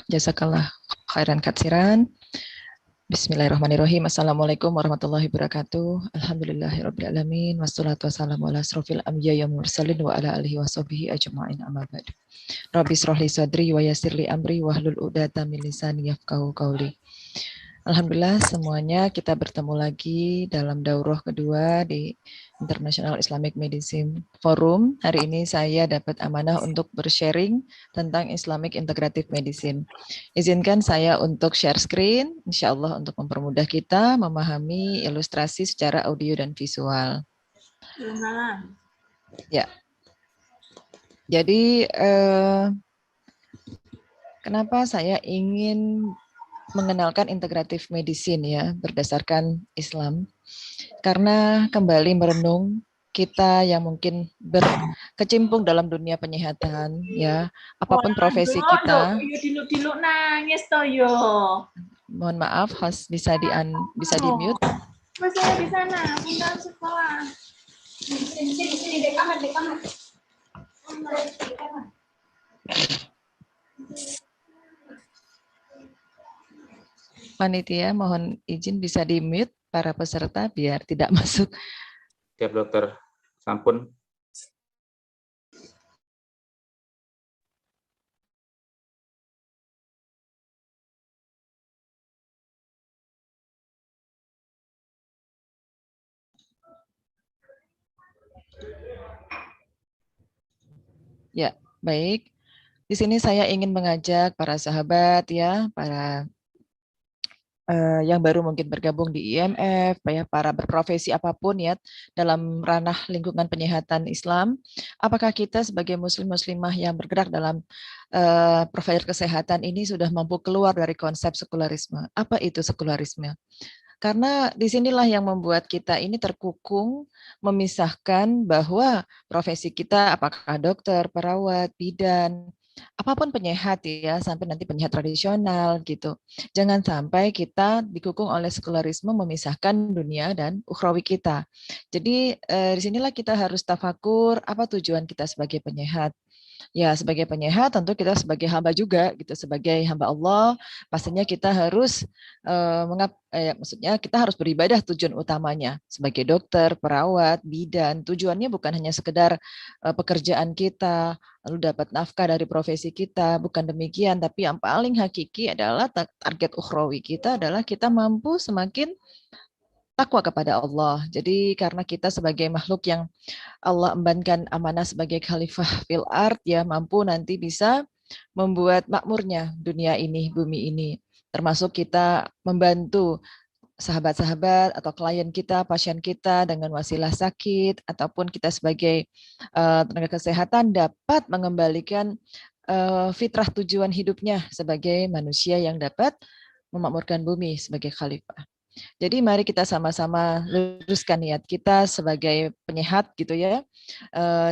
Jazakallah khairan katsiran. Bismillahirrahmanirrahim. Assalamualaikum warahmatullahi wabarakatuh. Alhamdulillahirrabbilalamin. Wassalatu wassalamu ala asrofil anbiya'i wal mursalin wa ala alihi wa sahbihi ajma'in amma ba'du. Rabbi shrahli sadri wa yassirli amri wahlul 'uqdatam min lisani yafqahu qawli. Alhamdulillah semuanya kita bertemu lagi dalam daurah kedua di International Islamic Medicine Forum. Hari ini saya dapat amanah untuk bersharing tentang Islamic Integrative Medicine. Izinkan saya untuk share screen, insya Allah untuk mempermudah kita memahami ilustrasi secara audio dan visual. Ya, jadi kenapa saya ingin mengenalkan integratif medicine ya berdasarkan Islam, karena kembali merenung kita yang mungkin berkecimpung dalam dunia penyihatan ya, apapun profesi kita. Nangis toh yo. Mohon maaf, host bisa di mute. Saya di sana, bunda sekolah. Sini di kamar. Panitia mohon izin bisa di mute para peserta biar tidak masuk. Siap dokter, sampun. Ya, baik. Di sini saya ingin mengajak para sahabat ya, para yang baru mungkin bergabung di IMF, ya, para berprofesi apapun ya dalam ranah lingkungan penyihatan Islam. Apakah kita sebagai muslim-muslimah yang bergerak dalam provider kesehatan ini sudah mampu keluar dari konsep sekularisme? Apa itu sekularisme? Karena disinilah yang membuat kita ini terkukung memisahkan bahwa profesi kita apakah dokter, perawat, bidan, apapun penyehat ya, sampai nanti penyehat tradisional gitu. Jangan sampai kita dikukung oleh sekularisme memisahkan dunia dan ukhrawi kita. Jadi disinilah kita harus tafakur apa tujuan kita sebagai penyehat. Ya, sebagai penyehat tentu kita sebagai hamba juga gitu, sebagai hamba Allah pastinya kita harus maksudnya kita harus beribadah tujuan utamanya sebagai dokter, perawat, bidan. Tujuannya bukan hanya sekedar pekerjaan kita lalu dapat nafkah dari profesi kita, bukan demikian, tapi yang paling hakiki adalah target ukhrawi kita adalah kita mampu semakin takwa kepada Allah. Jadi karena kita sebagai makhluk yang Allah embankan amanah sebagai khalifah fil ard ya, mampu nanti bisa membuat makmurnya dunia ini, bumi ini. Termasuk kita membantu sahabat-sahabat atau klien kita, pasien kita dengan wasilah sakit, ataupun kita sebagai tenaga kesehatan dapat mengembalikan fitrah tujuan hidupnya sebagai manusia yang dapat memakmurkan bumi sebagai khalifah. Jadi mari kita sama-sama luruskan niat kita sebagai penyehat gitu ya,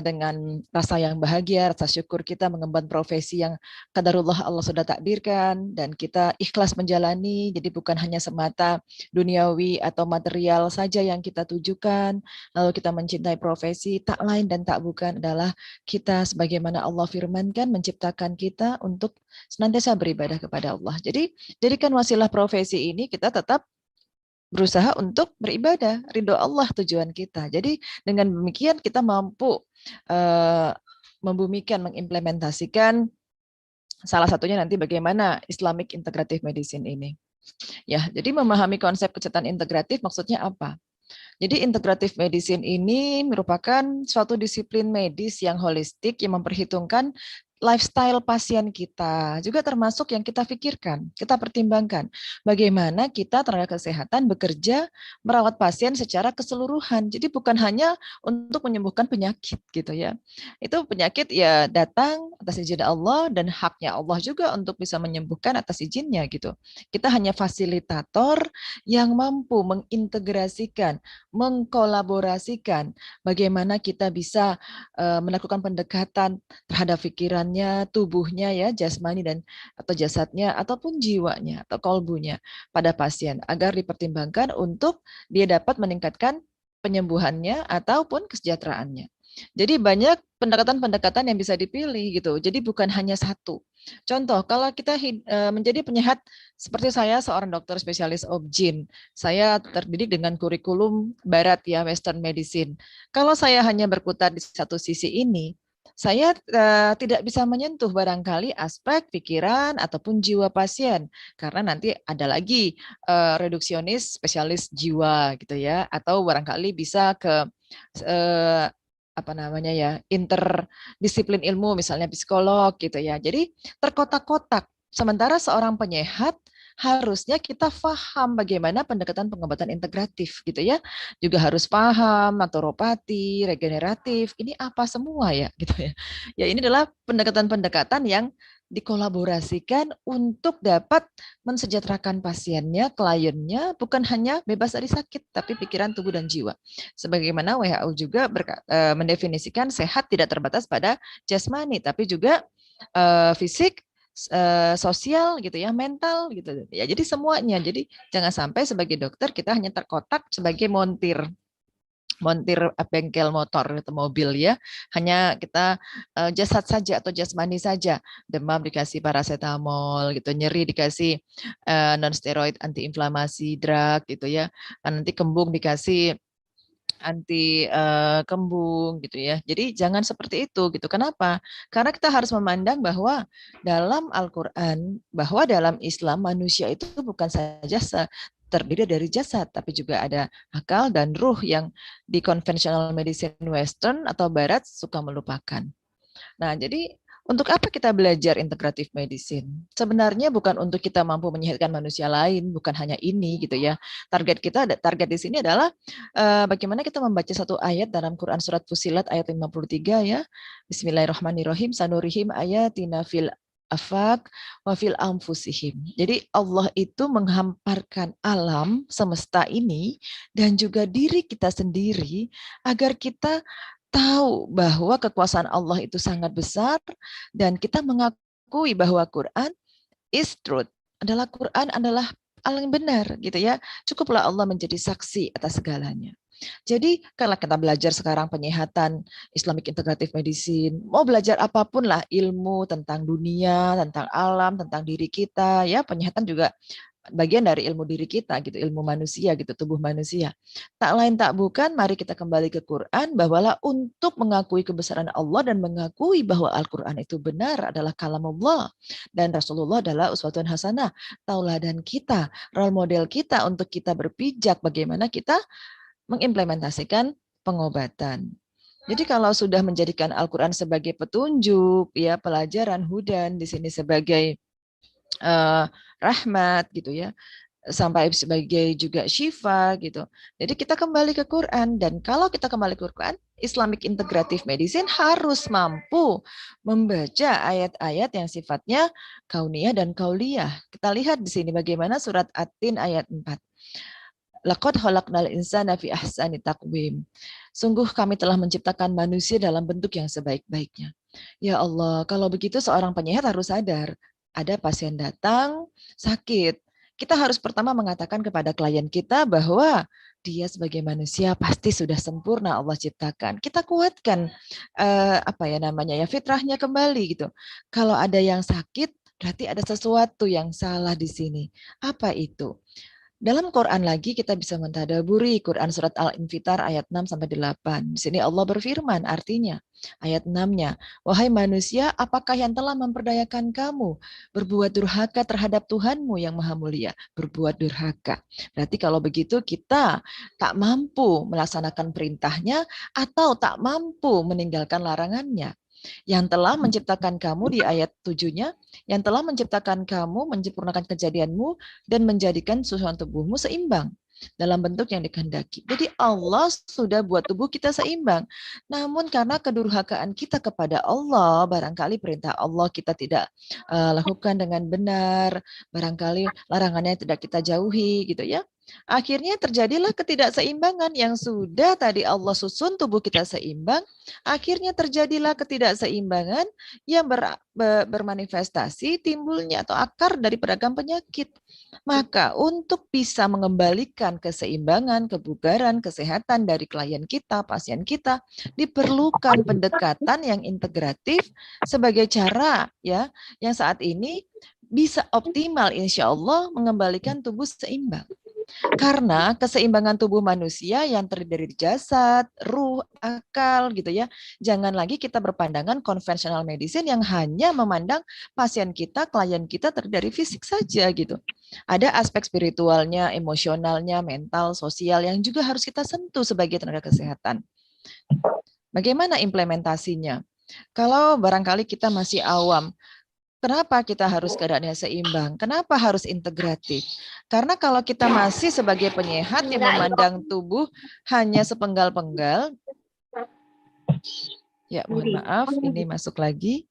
dengan rasa yang bahagia, rasa syukur kita mengemban profesi yang qadarullah Allah sudah takdirkan dan kita ikhlas menjalani. Jadi bukan hanya semata duniawi atau material saja yang kita tujukan, lalu kita mencintai profesi, tak lain dan tak bukan adalah kita sebagaimana Allah firmankan menciptakan kita untuk senantiasa beribadah kepada Allah. Jadi jadikan wasilah profesi ini kita tetap berusaha untuk beribadah, ridho Allah tujuan kita. Jadi dengan demikian kita mampu membumikan, mengimplementasikan salah satunya nanti bagaimana Islamic Integrative Medicine ini. Ya, jadi memahami konsep kesehatan integratif maksudnya apa? Jadi integrative medicine ini merupakan suatu disiplin medis yang holistik yang memperhitungkan lifestyle pasien kita, juga termasuk yang kita pikirkan, kita pertimbangkan. Bagaimana kita tenaga kesehatan bekerja merawat pasien secara keseluruhan. Jadi bukan hanya untuk menyembuhkan penyakit gitu ya. Itu penyakit ya datang atas izin Allah dan haknya Allah juga untuk bisa menyembuhkan atas izinnya gitu. Kita hanya fasilitator yang mampu mengintegrasikan, mengkolaborasikan bagaimana kita bisa melakukan pendekatan terhadap pikirannya, tubuhnya ya, jasmani dan atau jasadnya ataupun jiwanya atau kolbunya pada pasien agar dipertimbangkan untuk dia dapat meningkatkan penyembuhannya ataupun kesejahteraannya. Jadi banyak pendekatan-pendekatan yang bisa dipilih gitu. Jadi bukan hanya satu. Contoh, kalau kita menjadi penyehat seperti saya seorang dokter spesialis obgyn, saya terdidik dengan kurikulum barat ya, Western medicine. Kalau saya hanya berkutat di satu sisi ini, saya tidak bisa menyentuh barangkali aspek pikiran ataupun jiwa pasien, karena nanti ada lagi reduksionis spesialis jiwa gitu ya, atau barangkali bisa ke apa namanya ya, interdisiplin ilmu misalnya psikolog gitu ya. Jadi terkotak-kotak. Sementara seorang penyehat harusnya kita paham bagaimana pendekatan pengobatan integratif gitu ya. Juga harus paham naturopati, regeneratif, ini apa semua ya gitu ya. Ya ini adalah pendekatan-pendekatan yang dikolaborasikan untuk dapat mensejahterakan pasiennya, kliennya, bukan hanya bebas dari sakit, tapi pikiran, tubuh, dan jiwa. Sebagaimana WHO juga mendefinisikan sehat tidak terbatas pada jasmani, tapi juga fisik, sosial gitu ya, mental gitu ya. Jadi semuanya. Jadi jangan sampai sebagai dokter kita hanya terkotak sebagai montir bengkel motor atau mobil ya, hanya kita jasad saja atau jasmani saja, demam dikasih paracetamol gitu, nyeri dikasih non steroid antiinflamasi drug gitu ya, nanti kembung dikasih anti kembung gitu ya. Jadi jangan seperti itu gitu. Kenapa? Karena kita harus memandang bahwa dalam Al-Qur'an, bahwa dalam Islam manusia itu bukan saja terdiri dari jasad, tapi juga ada akal dan ruh yang di conventional medicine Western atau Barat suka melupakan. Nah, jadi untuk apa kita belajar integratif medicine? Sebenarnya bukan untuk kita mampu menyehatkan manusia lain, bukan hanya ini gitu ya. Target di sini adalah bagaimana kita membaca satu ayat dalam Quran surat Fusilat ayat 53 ya. Bismillahirrahmanirrahim. Sanurihim ayatina fil afak wa fil anfusihim. Jadi Allah itu menghamparkan alam semesta ini dan juga diri kita sendiri agar kita tahu bahwa kekuasaan Allah itu sangat besar dan kita mengakui bahwa Quran is truth. Quran adalah paling benar gitu ya. Cukuplah Allah menjadi saksi atas segalanya. Jadi kalau kita belajar sekarang penyehatan Islamic Integrative Medicine, mau belajar apapun lah ilmu tentang dunia, tentang alam, tentang diri kita ya, penyehatan juga bagian dari ilmu diri kita gitu, ilmu manusia gitu, tubuh manusia. Tak lain tak bukan, mari kita kembali ke Quran, bahwalah untuk mengakui kebesaran Allah dan mengakui bahwa Al-Quran itu benar adalah kalamullah dan Rasulullah adalah uswatun hasanah, tauladan kita, role model kita untuk kita berpijak bagaimana kita mengimplementasikan pengobatan. Jadi kalau sudah menjadikan Al-Quran sebagai petunjuk, ya pelajaran hudan di sini sebagai rahmat gitu ya, sampai sebagai juga syifa gitu. Jadi kita kembali ke Quran, dan kalau kita kembali ke Quran, Islamic Integrative Medicine harus mampu membaca ayat-ayat yang sifatnya kauniyah dan kauliyah. Kita lihat di sini bagaimana surat At-Tin ayat 4. Laqad khalaqnal insana fi ahsani taqwim. Sungguh kami telah menciptakan manusia dalam bentuk yang sebaik-baiknya. Ya Allah, kalau begitu seorang penyehat harus sadar, ada pasien datang sakit. Kita harus pertama mengatakan kepada klien kita bahwa dia sebagai manusia pasti sudah sempurna Allah ciptakan. Kita kuatkan fitrahnya kembali gitu. Kalau ada yang sakit, berarti ada sesuatu yang salah di sini. Apa itu? Dalam Quran lagi kita bisa mentadaburi Quran surat Al-Infitar ayat 6 sampai 8. Di sini Allah berfirman, artinya ayat 6-nya, wahai manusia, apakah yang telah memperdayakan kamu berbuat durhaka terhadap Tuhanmu yang Maha Mulia? Berbuat durhaka. Berarti kalau begitu kita tak mampu melaksanakan perintahnya atau tak mampu meninggalkan larangannya. Yang telah menciptakan kamu di ayat 7-nya, yang telah menciptakan kamu, menyempurnakan kejadianmu, dan menjadikan susunan tubuhmu seimbang dalam bentuk yang dikehendaki. Jadi Allah sudah buat tubuh kita seimbang. Namun karena kedurhakaan kita kepada Allah, barangkali perintah Allah kita tidak lakukan dengan benar, barangkali larangannya tidak kita jauhi gitu ya. Akhirnya terjadilah ketidakseimbangan yang sudah tadi Allah susun tubuh kita seimbang, akhirnya terjadilah ketidakseimbangan yang bermanifestasi timbulnya atau akar dari beragam penyakit. Maka untuk bisa mengembalikan keseimbangan, kebugaran, kesehatan dari klien kita, pasien kita, diperlukan pendekatan yang integratif sebagai cara ya yang saat ini bisa optimal insya Allah mengembalikan tubuh seimbang. Karena keseimbangan tubuh manusia yang terdiri dari jasad, ruh, akal gitu ya. Jangan lagi kita berpandangan konvensional medicine yang hanya memandang pasien kita, klien kita terdiri dari fisik saja gitu. Ada aspek spiritualnya, emosionalnya, mental, sosial yang juga harus kita sentuh sebagai tenaga kesehatan. Bagaimana implementasinya? Kalau barangkali kita masih awam, kenapa kita harus keadaannya seimbang? Kenapa harus integratif? Karena kalau kita masih sebagai penyehat yang memandang tubuh hanya sepenggal-penggal, ya mohon maaf, ini masuk lagi.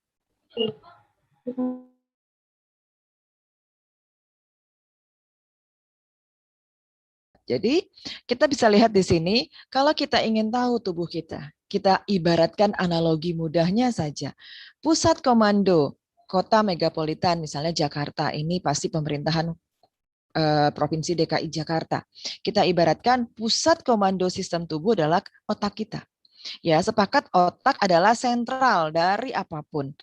Jadi kita bisa lihat di sini, kalau kita ingin tahu tubuh kita ibaratkan analogi mudahnya saja. Pusat komando kota megapolitan, misalnya Jakarta, ini pasti pemerintahan Provinsi DKI Jakarta. Kita ibaratkan pusat komando sistem tubuh adalah otak kita. Ya, sepakat otak adalah sentral dari apapun.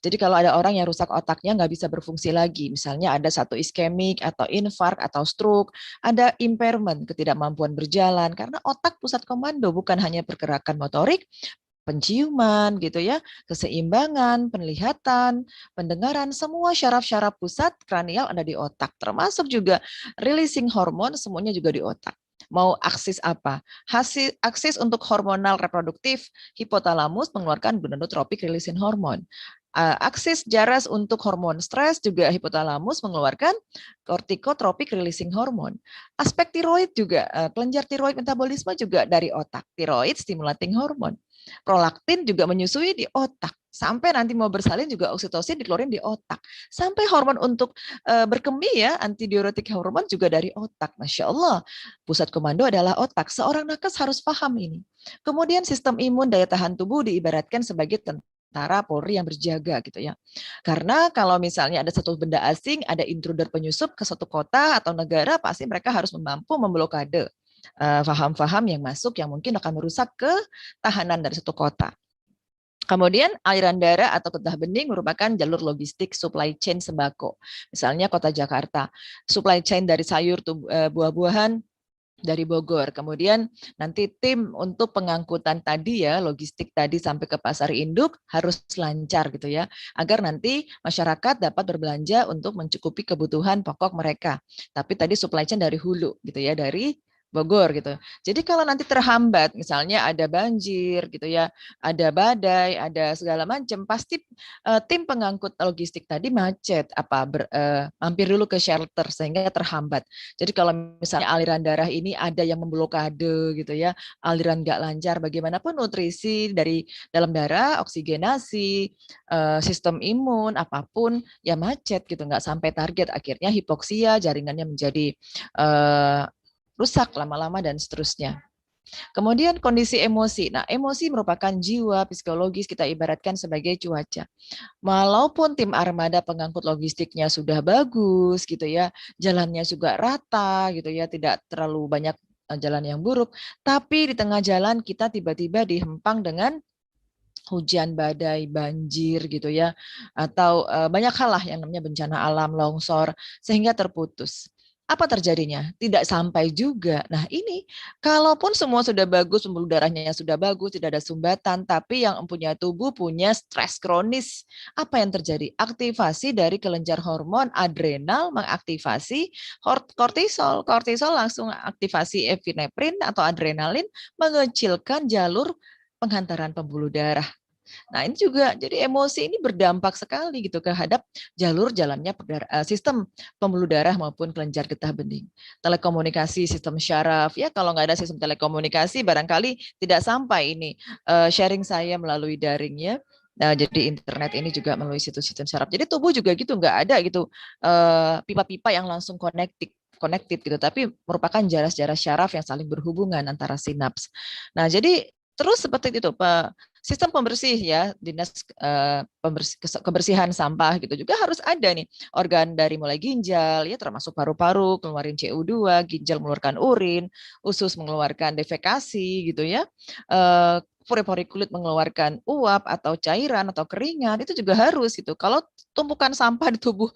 Jadi kalau ada orang yang rusak otaknya nggak bisa berfungsi lagi, misalnya ada satu iskemik atau infark atau stroke, ada impairment, ketidakmampuan berjalan, karena otak pusat komando bukan hanya pergerakan motorik, penciuman gitu ya, keseimbangan, penglihatan, pendengaran, semua syaraf-syaraf pusat kranial ada di otak, termasuk juga releasing hormon, semuanya juga di otak. Mau aksis apa? Aksis untuk hormonal reproduktif, hipotalamus mengeluarkan gonadotrophic releasing hormone. Aksis jaras untuk hormon stres juga hipotalamus mengeluarkan corticotropic releasing hormone. Aspek tiroid juga, kelenjar tiroid metabolisme juga dari otak. Tiroid stimulating hormone. Prolaktin juga menyusui di otak. Sampai nanti mau bersalin juga oksitosin dikeluarin di otak. Sampai hormon untuk berkemih ya, antidiuretik hormon juga dari otak. Masya Allah, pusat komando adalah otak. Seorang nakes harus paham ini. Kemudian sistem imun daya tahan tubuh diibaratkan sebagai tentara Polri yang berjaga gitu ya. Karena kalau misalnya ada satu benda asing, ada intruder penyusup ke suatu kota atau negara, pasti mereka harus mampu memblokade faham-faham yang masuk yang mungkin akan merusak ketahanan dari satu kota. Kemudian aliran darah atau getah bening merupakan jalur logistik supply chain sembako. Misalnya kota Jakarta, supply chain dari sayur, buah-buahan dari Bogor. Kemudian nanti tim untuk pengangkutan tadi ya, logistik tadi sampai ke pasar induk harus lancar gitu ya, agar nanti masyarakat dapat berbelanja untuk mencukupi kebutuhan pokok mereka. Tapi tadi supply chain dari hulu gitu ya, dari Bogor gitu. Jadi kalau nanti terhambat, misalnya ada banjir gitu ya, ada badai, ada segala macam, pasti tim pengangkut logistik tadi macet, mampir dulu ke shelter sehingga terhambat. Jadi kalau misalnya aliran darah ini ada yang memblokade gitu ya, aliran nggak lancar, bagaimanapun nutrisi dari dalam darah, oksigenasi, sistem imun, apapun ya macet gitu, nggak sampai target. Akhirnya hipoksia, jaringannya menjadi rusak lama-lama dan seterusnya. Kemudian kondisi emosi. Nah, emosi merupakan jiwa psikologis, kita ibaratkan sebagai cuaca. Walaupun tim armada pengangkut logistiknya sudah bagus gitu ya, jalannya juga rata gitu ya, tidak terlalu banyak jalan yang buruk, tapi di tengah jalan kita tiba-tiba dihempang dengan hujan badai, banjir gitu ya, atau banyak hal lah yang namanya bencana alam, longsor, sehingga terputus. Apa terjadinya? Tidak sampai juga. Nah ini, kalaupun semua sudah bagus, pembuluh darahnya sudah bagus, tidak ada sumbatan, tapi yang punya tubuh punya stres kronis. Apa yang terjadi? Aktivasi dari kelenjar hormon adrenal mengaktifasi kortisol. Kortisol langsung aktivasi epinefrin atau adrenalin, mengecilkan jalur penghantaran pembuluh darah. Nah, ini juga jadi emosi ini berdampak sekali gitu terhadap jalur jalannya sistem pembuluh darah maupun kelenjar getah bening. Telekomunikasi, sistem syaraf, ya kalau nggak ada sistem telekomunikasi barangkali tidak sampai ini sharing saya melalui daring ya. Nah, jadi internet ini juga melalui situs-situs syaraf. Jadi tubuh juga gitu nggak ada gitu pipa-pipa yang langsung connected gitu, tapi merupakan jaras-jaras syaraf yang saling berhubungan antara sinaps. Nah, jadi terus seperti itu, Pak. Sistem pembersih ya, dinas kebersihan sampah gitu juga harus ada nih. Organ dari mulai ginjal ya termasuk paru-paru keluarin CO2, ginjal mengeluarkan urin, usus mengeluarkan defekasi gitu ya. Pori-pori kulit mengeluarkan uap atau cairan atau keringat itu juga harus itu. Kalau tumpukan sampah di tubuh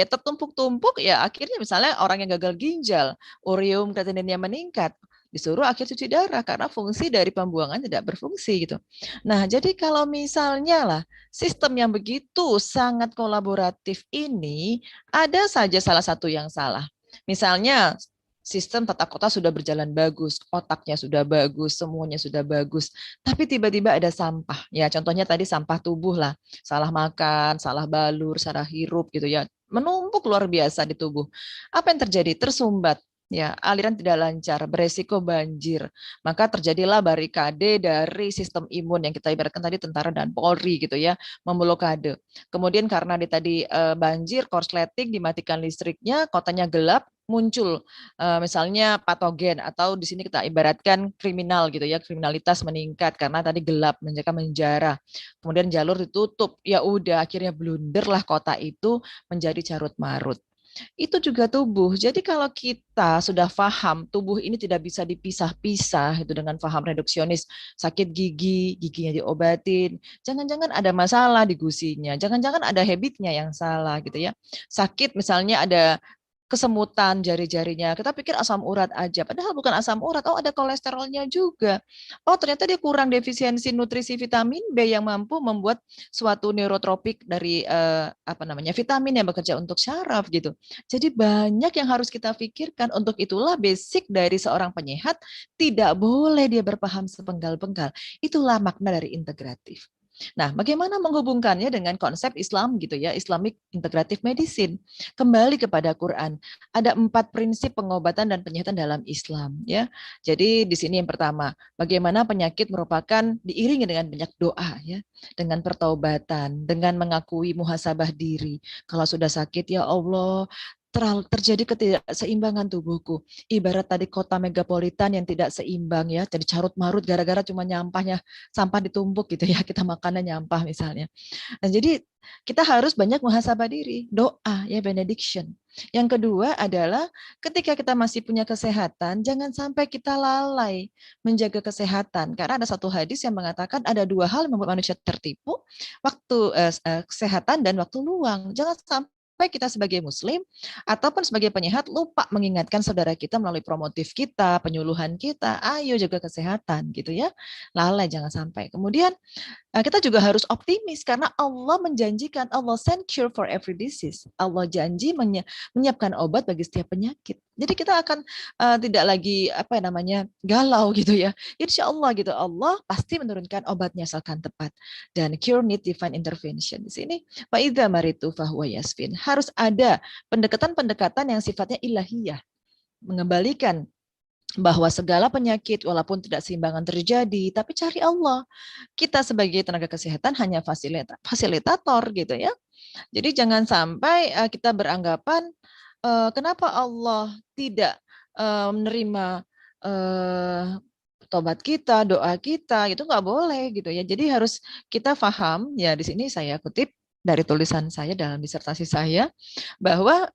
tertumpuk-tumpuk ya akhirnya misalnya orang yang gagal ginjal, urium kreatininnya meningkat, disuruh akhir cuci darah karena fungsi dari pembuangan tidak berfungsi gitu. Nah, jadi kalau misalnya lah sistem yang begitu sangat kolaboratif ini ada saja salah satu yang salah. Misalnya sistem tata kota sudah berjalan bagus, otaknya sudah bagus, semuanya sudah bagus, tapi tiba-tiba ada sampah. Ya, contohnya tadi sampah tubuh lah, salah makan, salah balur, salah hirup gitu ya, menumpuk luar biasa di tubuh. Apa yang terjadi? Tersumbat. Ya, aliran tidak lancar, beresiko banjir. Maka terjadilah barikade dari sistem imun yang kita ibaratkan tadi tentara dan Polri gitu ya, memblokade. Kemudian karena tadi banjir, korsleting, dimatikan listriknya, kotanya gelap, muncul misalnya patogen atau di sini kita ibaratkan kriminal gitu ya, kriminalitas meningkat karena tadi gelap, menjara. Kemudian jalur ditutup, ya udah akhirnya blunderlah kota itu menjadi carut marut. Itu juga tubuh. Jadi kalau kita sudah paham tubuh ini tidak bisa dipisah-pisah itu dengan paham reduksionis, sakit gigi, giginya diobatin, jangan-jangan ada masalah di gusinya, jangan-jangan ada habitnya yang salah gitu ya. Sakit misalnya ada kesemutan jari-jarinya. Kita pikir asam urat aja, padahal bukan asam urat. Oh, ada kolesterolnya juga. Oh, ternyata dia kurang defisiensi nutrisi vitamin B yang mampu membuat suatu neurotropik dari vitamin yang bekerja untuk syaraf gitu. Jadi banyak yang harus kita pikirkan. Untuk itulah basic dari seorang penyehat tidak boleh dia berpaham sepenggal-penggal. Itulah makna dari integratif. Nah, bagaimana menghubungkannya dengan konsep Islam gitu ya, Islamic Integrative Medicine? Kembali kepada Quran. Ada 4 prinsip pengobatan dan penyehatan dalam Islam ya. Jadi di sini yang pertama, bagaimana penyakit merupakan diiringi dengan banyak doa ya, dengan pertaubatan, dengan mengakui muhasabah diri. Kalau sudah sakit ya Allah, terjadi ketidakseimbangan tubuhku. Ibarat tadi kota megapolitan yang tidak seimbang ya, jadi carut marut gara-gara cuma sampah ditumpuk gitu ya, kita makannya nyampah misalnya. Nah, jadi kita harus banyak muhasabah diri, doa ya, benediction. Yang kedua adalah ketika kita masih punya kesehatan, jangan sampai kita lalai menjaga kesehatan. Karena ada satu hadis yang mengatakan ada 2 hal yang membuat manusia tertipu, waktu kesehatan dan waktu luang. Jangan sampai kita sebagai muslim ataupun sebagai penyehat lupa mengingatkan saudara kita melalui promotif kita, penyuluhan kita, ayo jaga kesehatan gitu ya. Lalai jangan sampai. Kemudian kita juga harus optimis karena Allah menjanjikan, Allah send cure for every disease. Allah janji menyiapkan obat bagi setiap penyakit. Jadi kita akan tidak lagi galau gitu ya. Insya Allah gitu, Allah pasti menurunkan obatnya asalkan tepat. Dan cure need divine intervention. Di sini wa idza maritu fahuwa yasfin. Harus ada pendekatan-pendekatan yang sifatnya ilahiyah, mengembalikan bahwa segala penyakit walaupun tidak seimbangan terjadi, tapi cari Allah. Kita sebagai tenaga kesehatan hanya fasilitator gitu ya. Jadi jangan sampai kita beranggapan kenapa Allah tidak menerima tobat kita, doa kita, itu nggak boleh gitu ya. Jadi harus kita paham ya, di sini saya kutip dari tulisan saya dalam disertasi saya bahwa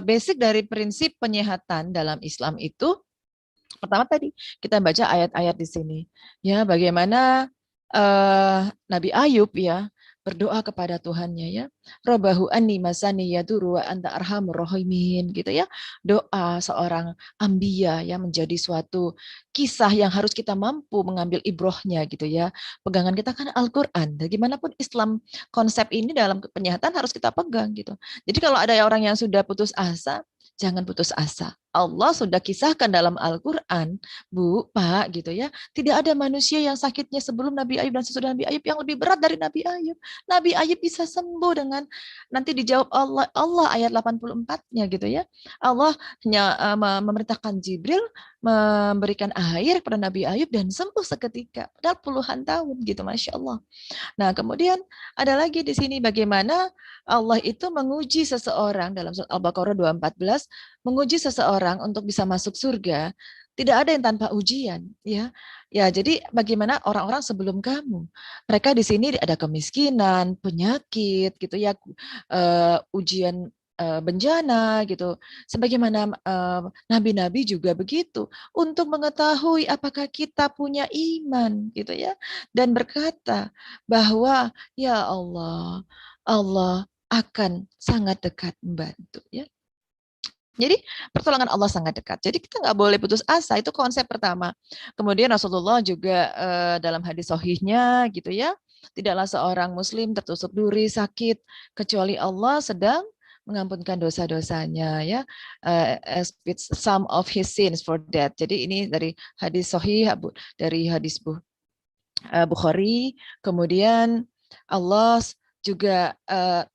basic dari prinsip penyehatan dalam Islam itu pertama tadi kita baca ayat-ayat di sini ya, bagaimana Nabi Ayub ya berdoa kepada Tuhannya ya, Rabbahu anni masani yadurru wa anta arhamur rahimin gitu ya. Doa seorang anbiya ya menjadi suatu kisah yang harus kita mampu mengambil ibrohnya gitu ya. Pegangan kita kan Al-Qur'an. Dan gimana pun Islam, konsep ini dalam penyehatan harus kita pegang gitu. Jadi kalau ada orang yang sudah putus asa, jangan putus asa. Allah sudah kisahkan dalam Al-Quran, Bu, Pak, gitu ya. Tidak ada manusia yang sakitnya sebelum Nabi Ayub dan sesudah Nabi Ayub yang lebih berat dari Nabi Ayub. Nabi Ayub bisa sembuh dengan nanti dijawab Allah ayat 84-nya gitu ya. Allah hanya memerintahkan Jibril memberikan air kepada Nabi Ayub dan sembuh seketika. Padahal puluhan tahun gitu, Masya Allah. Nah, kemudian ada lagi di sini bagaimana Allah itu menguji seseorang dalam surat Al-Baqarah 214, menguji seseorang untuk bisa masuk surga. Tidak ada yang tanpa ujian, ya. Ya, jadi bagaimana orang-orang sebelum kamu? Mereka di sini ada kemiskinan, penyakit, gitu ya, ujian bencana, gitu. Sebagaimana nabi-nabi juga begitu, untuk mengetahui apakah kita punya iman, gitu ya, dan berkata bahwa ya Allah, Allah akan sangat dekat membantu, ya. Jadi pertolongan Allah sangat dekat. Jadi kita nggak boleh putus asa. Itu konsep pertama. Kemudian Rasulullah juga dalam hadis sahihnya gitu ya, tidaklah seorang Muslim tertusuk duri sakit kecuali Allah sedang mengampunkan dosa-dosanya ya, some of his sins for that. Jadi ini dari hadis sahih dari hadis Bukhari. Kemudian Allah juga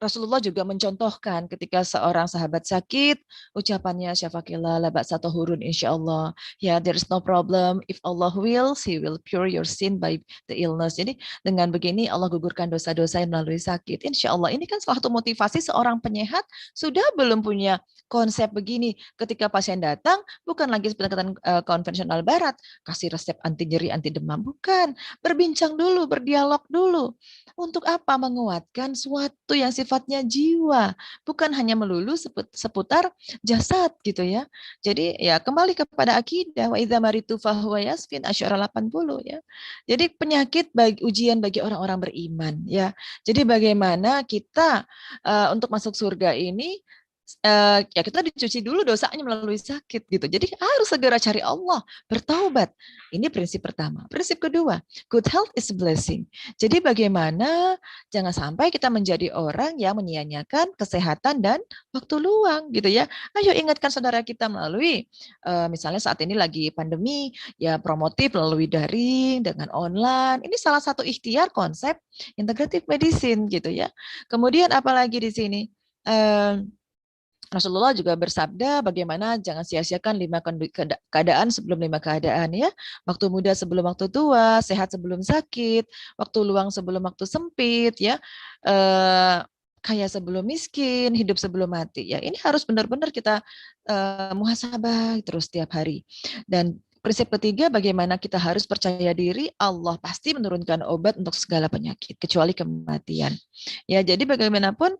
Rasulullah juga mencontohkan ketika seorang sahabat sakit, ucapannya syafaqillah la ba'sa tahurun insyaallah. Ya, there is no problem, if Allah wills, he will cure your sin by the illness. Jadi dengan begini Allah gugurkan dosa-dosa yang melalui sakit. Insyaallah. Ini kan suatu motivasi seorang penyehat sudah belum punya konsep begini. Ketika pasien datang bukan lagi pendekatan konvensional barat, kasih resep anti nyeri, anti demam, bukan. Berbincang dulu, berdialog dulu. Untuk apa? Menguatkan suatu yang sifatnya jiwa, bukan hanya melulu seputar jasad gitu ya. Jadi ya kembali kepada akidah, wa idza maritu fahuwa yasfin, Asy'ara 80 ya. Jadi penyakit bagi ujian bagi orang-orang beriman ya. Jadi bagaimana kita untuk masuk surga ini ya kita dicuci dulu dosanya melalui sakit gitu. Jadi harus segera cari Allah, bertaubat. Ini prinsip pertama. Prinsip kedua, good health is a blessing. Jadi bagaimana jangan sampai kita menjadi orang yang menyia-nyiakan kesehatan dan waktu luang gitu ya. Ayo ingatkan saudara kita melalui misalnya saat ini lagi pandemi ya, promotif melalui daring dengan online. Ini salah satu ikhtiar konsep integrative medicine gitu ya. Kemudian apalagi di sini Rasulullah juga bersabda bagaimana jangan sia-siakan 5 keadaan sebelum 5 keadaan ya. Waktu muda sebelum waktu tua, sehat sebelum sakit, waktu luang sebelum waktu sempit ya. Kaya sebelum miskin, hidup sebelum mati ya. Ini harus benar-benar kita muhasabah terus setiap hari. Dan prinsip ketiga, bagaimana kita harus percaya diri Allah pasti menurunkan obat untuk segala penyakit kecuali kematian. Ya, jadi bagaimanapun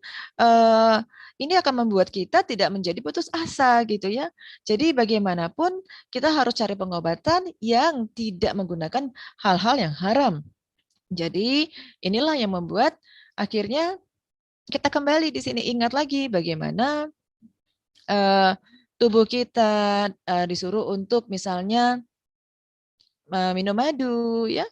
ini akan membuat kita tidak menjadi putus asa gitu ya. Jadi bagaimanapun kita harus cari pengobatan yang tidak menggunakan hal-hal yang haram. Jadi inilah yang membuat akhirnya kita kembali di sini ingat lagi bagaimana tubuh kita disuruh untuk misalnya minum madu ya.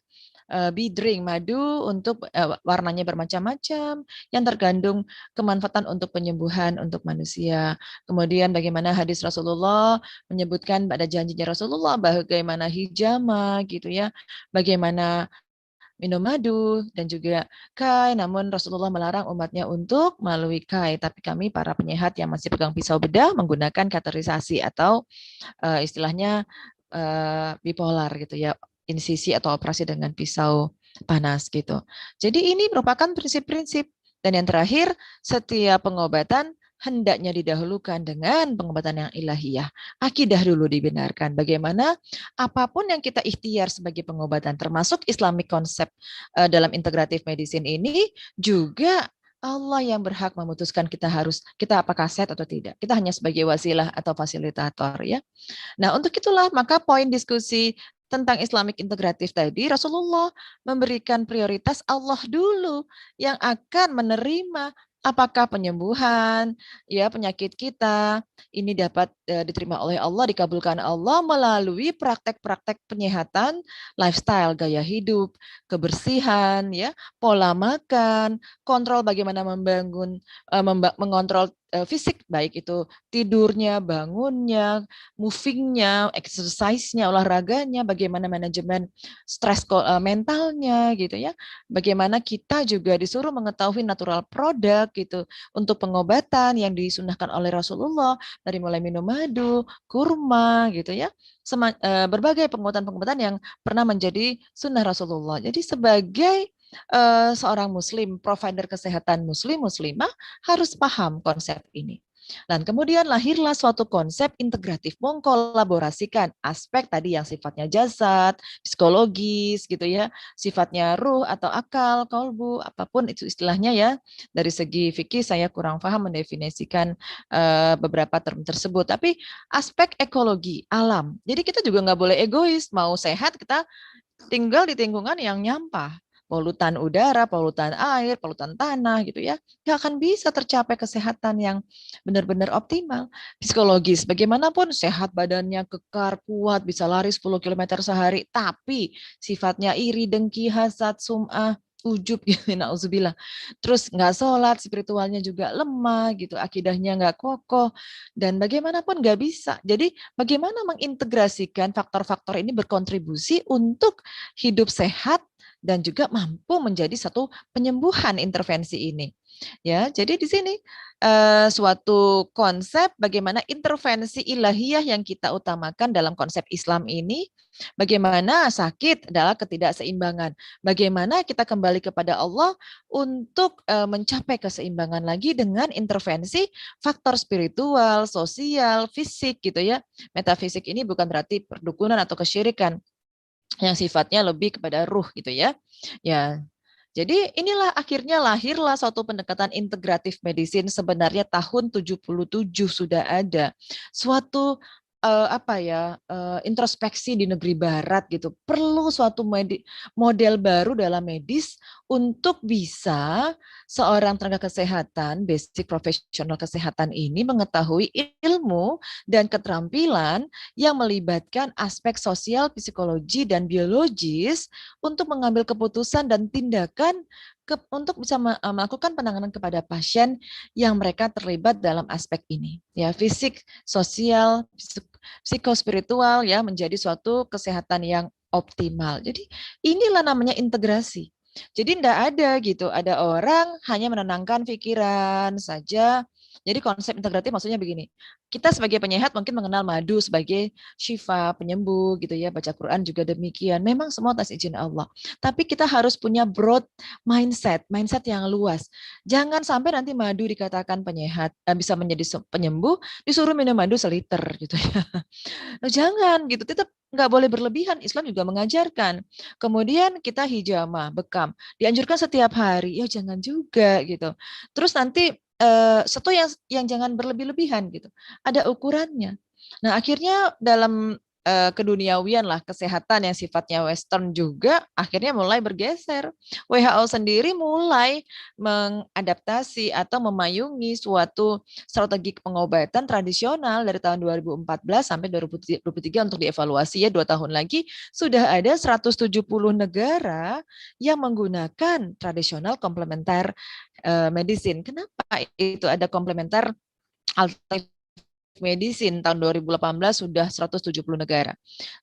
Bidring madu untuk warnanya bermacam-macam yang tergandung kemanfaatan untuk penyembuhan untuk manusia. Kemudian bagaimana hadis Rasulullah menyebutkan pada janjinya Rasulullah bagaimana hijama gitu ya, bagaimana minum madu dan juga kai, namun Rasulullah melarang umatnya untuk melalui kai, tapi kami para penyehat yang masih pegang pisau bedah menggunakan kateterisasi atau istilahnya bipolar gitu ya, insisi atau operasi dengan pisau panas gitu. Jadi ini merupakan prinsip-prinsip. Dan yang terakhir, setiap pengobatan hendaknya didahulukan dengan pengobatan yang ilahiyah. Akidah dulu dibenarkan. Bagaimana apapun yang kita ikhtiar sebagai pengobatan, termasuk Islamic concept dalam integrative medicine ini juga Allah yang berhak memutuskan kita apakah sehat atau tidak. Kita hanya sebagai wasilah atau fasilitator ya. Nah, untuk itulah maka poin diskusi tentang Islamic integratif tadi, Rasulullah memberikan prioritas Allah dulu yang akan menerima apakah penyembuhan ya penyakit kita ini dapat diterima oleh Allah, dikabulkan Allah melalui praktek-praktek penyehatan, lifestyle, gaya hidup, kebersihan ya, pola makan, kontrol bagaimana mengontrol fisik, baik itu tidurnya, bangunnya, movingnya, exercise-nya, olahraganya, bagaimana manajemen stres mentalnya gitu ya. Bagaimana kita juga disuruh mengetahui natural product gitu untuk pengobatan yang disunahkan oleh Rasulullah, dari mulai minum madu, kurma gitu ya. Berbagai pengobatan-pengobatan yang pernah menjadi sunnah Rasulullah. Jadi sebagai seorang muslim, provider kesehatan muslim, muslimah harus paham konsep ini. Dan kemudian lahirlah suatu konsep integratif, mengkolaborasikan aspek tadi yang sifatnya jasad, psikologis gitu ya, sifatnya ruh atau akal, kolbu, apapun itu istilahnya ya. Dari segi fikih saya kurang paham mendefinisikan beberapa term tersebut, tapi aspek ekologi, alam. Jadi kita juga nggak boleh egois, mau sehat kita tinggal di lingkungan yang nyampah, polutan udara, polutan air, polutan tanah gitu ya, nggak akan bisa tercapai kesehatan yang benar-benar optimal. Psikologis, bagaimanapun sehat badannya, kekar, kuat, bisa lari 10 km sehari, tapi sifatnya iri, dengki, hasad, sum'ah, ujub gitu, nauzubillah. Terus nggak sholat, spiritualnya juga lemah gitu, akidahnya nggak kokoh, dan bagaimanapun nggak bisa. Jadi bagaimana mengintegrasikan faktor-faktor ini berkontribusi untuk hidup sehat dan juga mampu menjadi satu penyembuhan intervensi ini. Ya, jadi di sini suatu konsep bagaimana intervensi ilahiyah yang kita utamakan dalam konsep Islam ini, bagaimana sakit adalah ketidakseimbangan, bagaimana kita kembali kepada Allah untuk mencapai keseimbangan lagi dengan intervensi faktor spiritual, sosial, fisik gitu ya. Metafisik ini bukan berarti perdukunan atau kesyirikan, yang sifatnya lebih kepada ruh gitu ya. Ya. Jadi inilah akhirnya lahirlah suatu pendekatan integratif medicine, sebenarnya tahun 77 sudah ada. Suatu introspeksi di negeri barat gitu. Perlu suatu model baru dalam medis untuk bisa seorang tenaga kesehatan, basic profesional kesehatan ini mengetahui ilmu dan keterampilan yang melibatkan aspek sosial, psikologi, dan biologis untuk mengambil keputusan dan tindakan untuk bisa melakukan penanganan kepada pasien yang mereka terlibat dalam aspek ini. Ya, fisik, sosial, psikospiritual ya, menjadi suatu kesehatan yang optimal. Jadi inilah namanya integrasi. Jadi tidak ada gitu, ada orang hanya menenangkan pikiran saja. Jadi konsep integratif maksudnya begini, kita sebagai penyehat mungkin mengenal madu sebagai syifa, penyembuh gitu ya, baca Quran juga demikian. Memang semua atas izin Allah. Tapi kita harus punya broad mindset, mindset yang luas. Jangan sampai nanti madu dikatakan penyehat, bisa menjadi penyembuh, disuruh minum madu seliter gitu ya. Jangan gitu, tetap nggak boleh berlebihan. Islam juga mengajarkan. Kemudian kita hijamah, bekam, dianjurkan setiap hari. Ya jangan juga gitu. Terus nanti satu yang jangan berlebih-lebihan gitu. Ada ukurannya. Nah akhirnya dalam keduniawian lah kesehatan yang sifatnya Western juga akhirnya mulai bergeser. WHO sendiri mulai mengadaptasi atau memayungi suatu strategi pengobatan tradisional dari tahun 2014 sampai 2023 untuk dievaluasi ya 2 tahun lagi sudah ada 170 negara yang menggunakan tradisional komplementer medicine. Kenapa itu ada komplementer alternatif medicine tahun 2018 sudah 170 negara.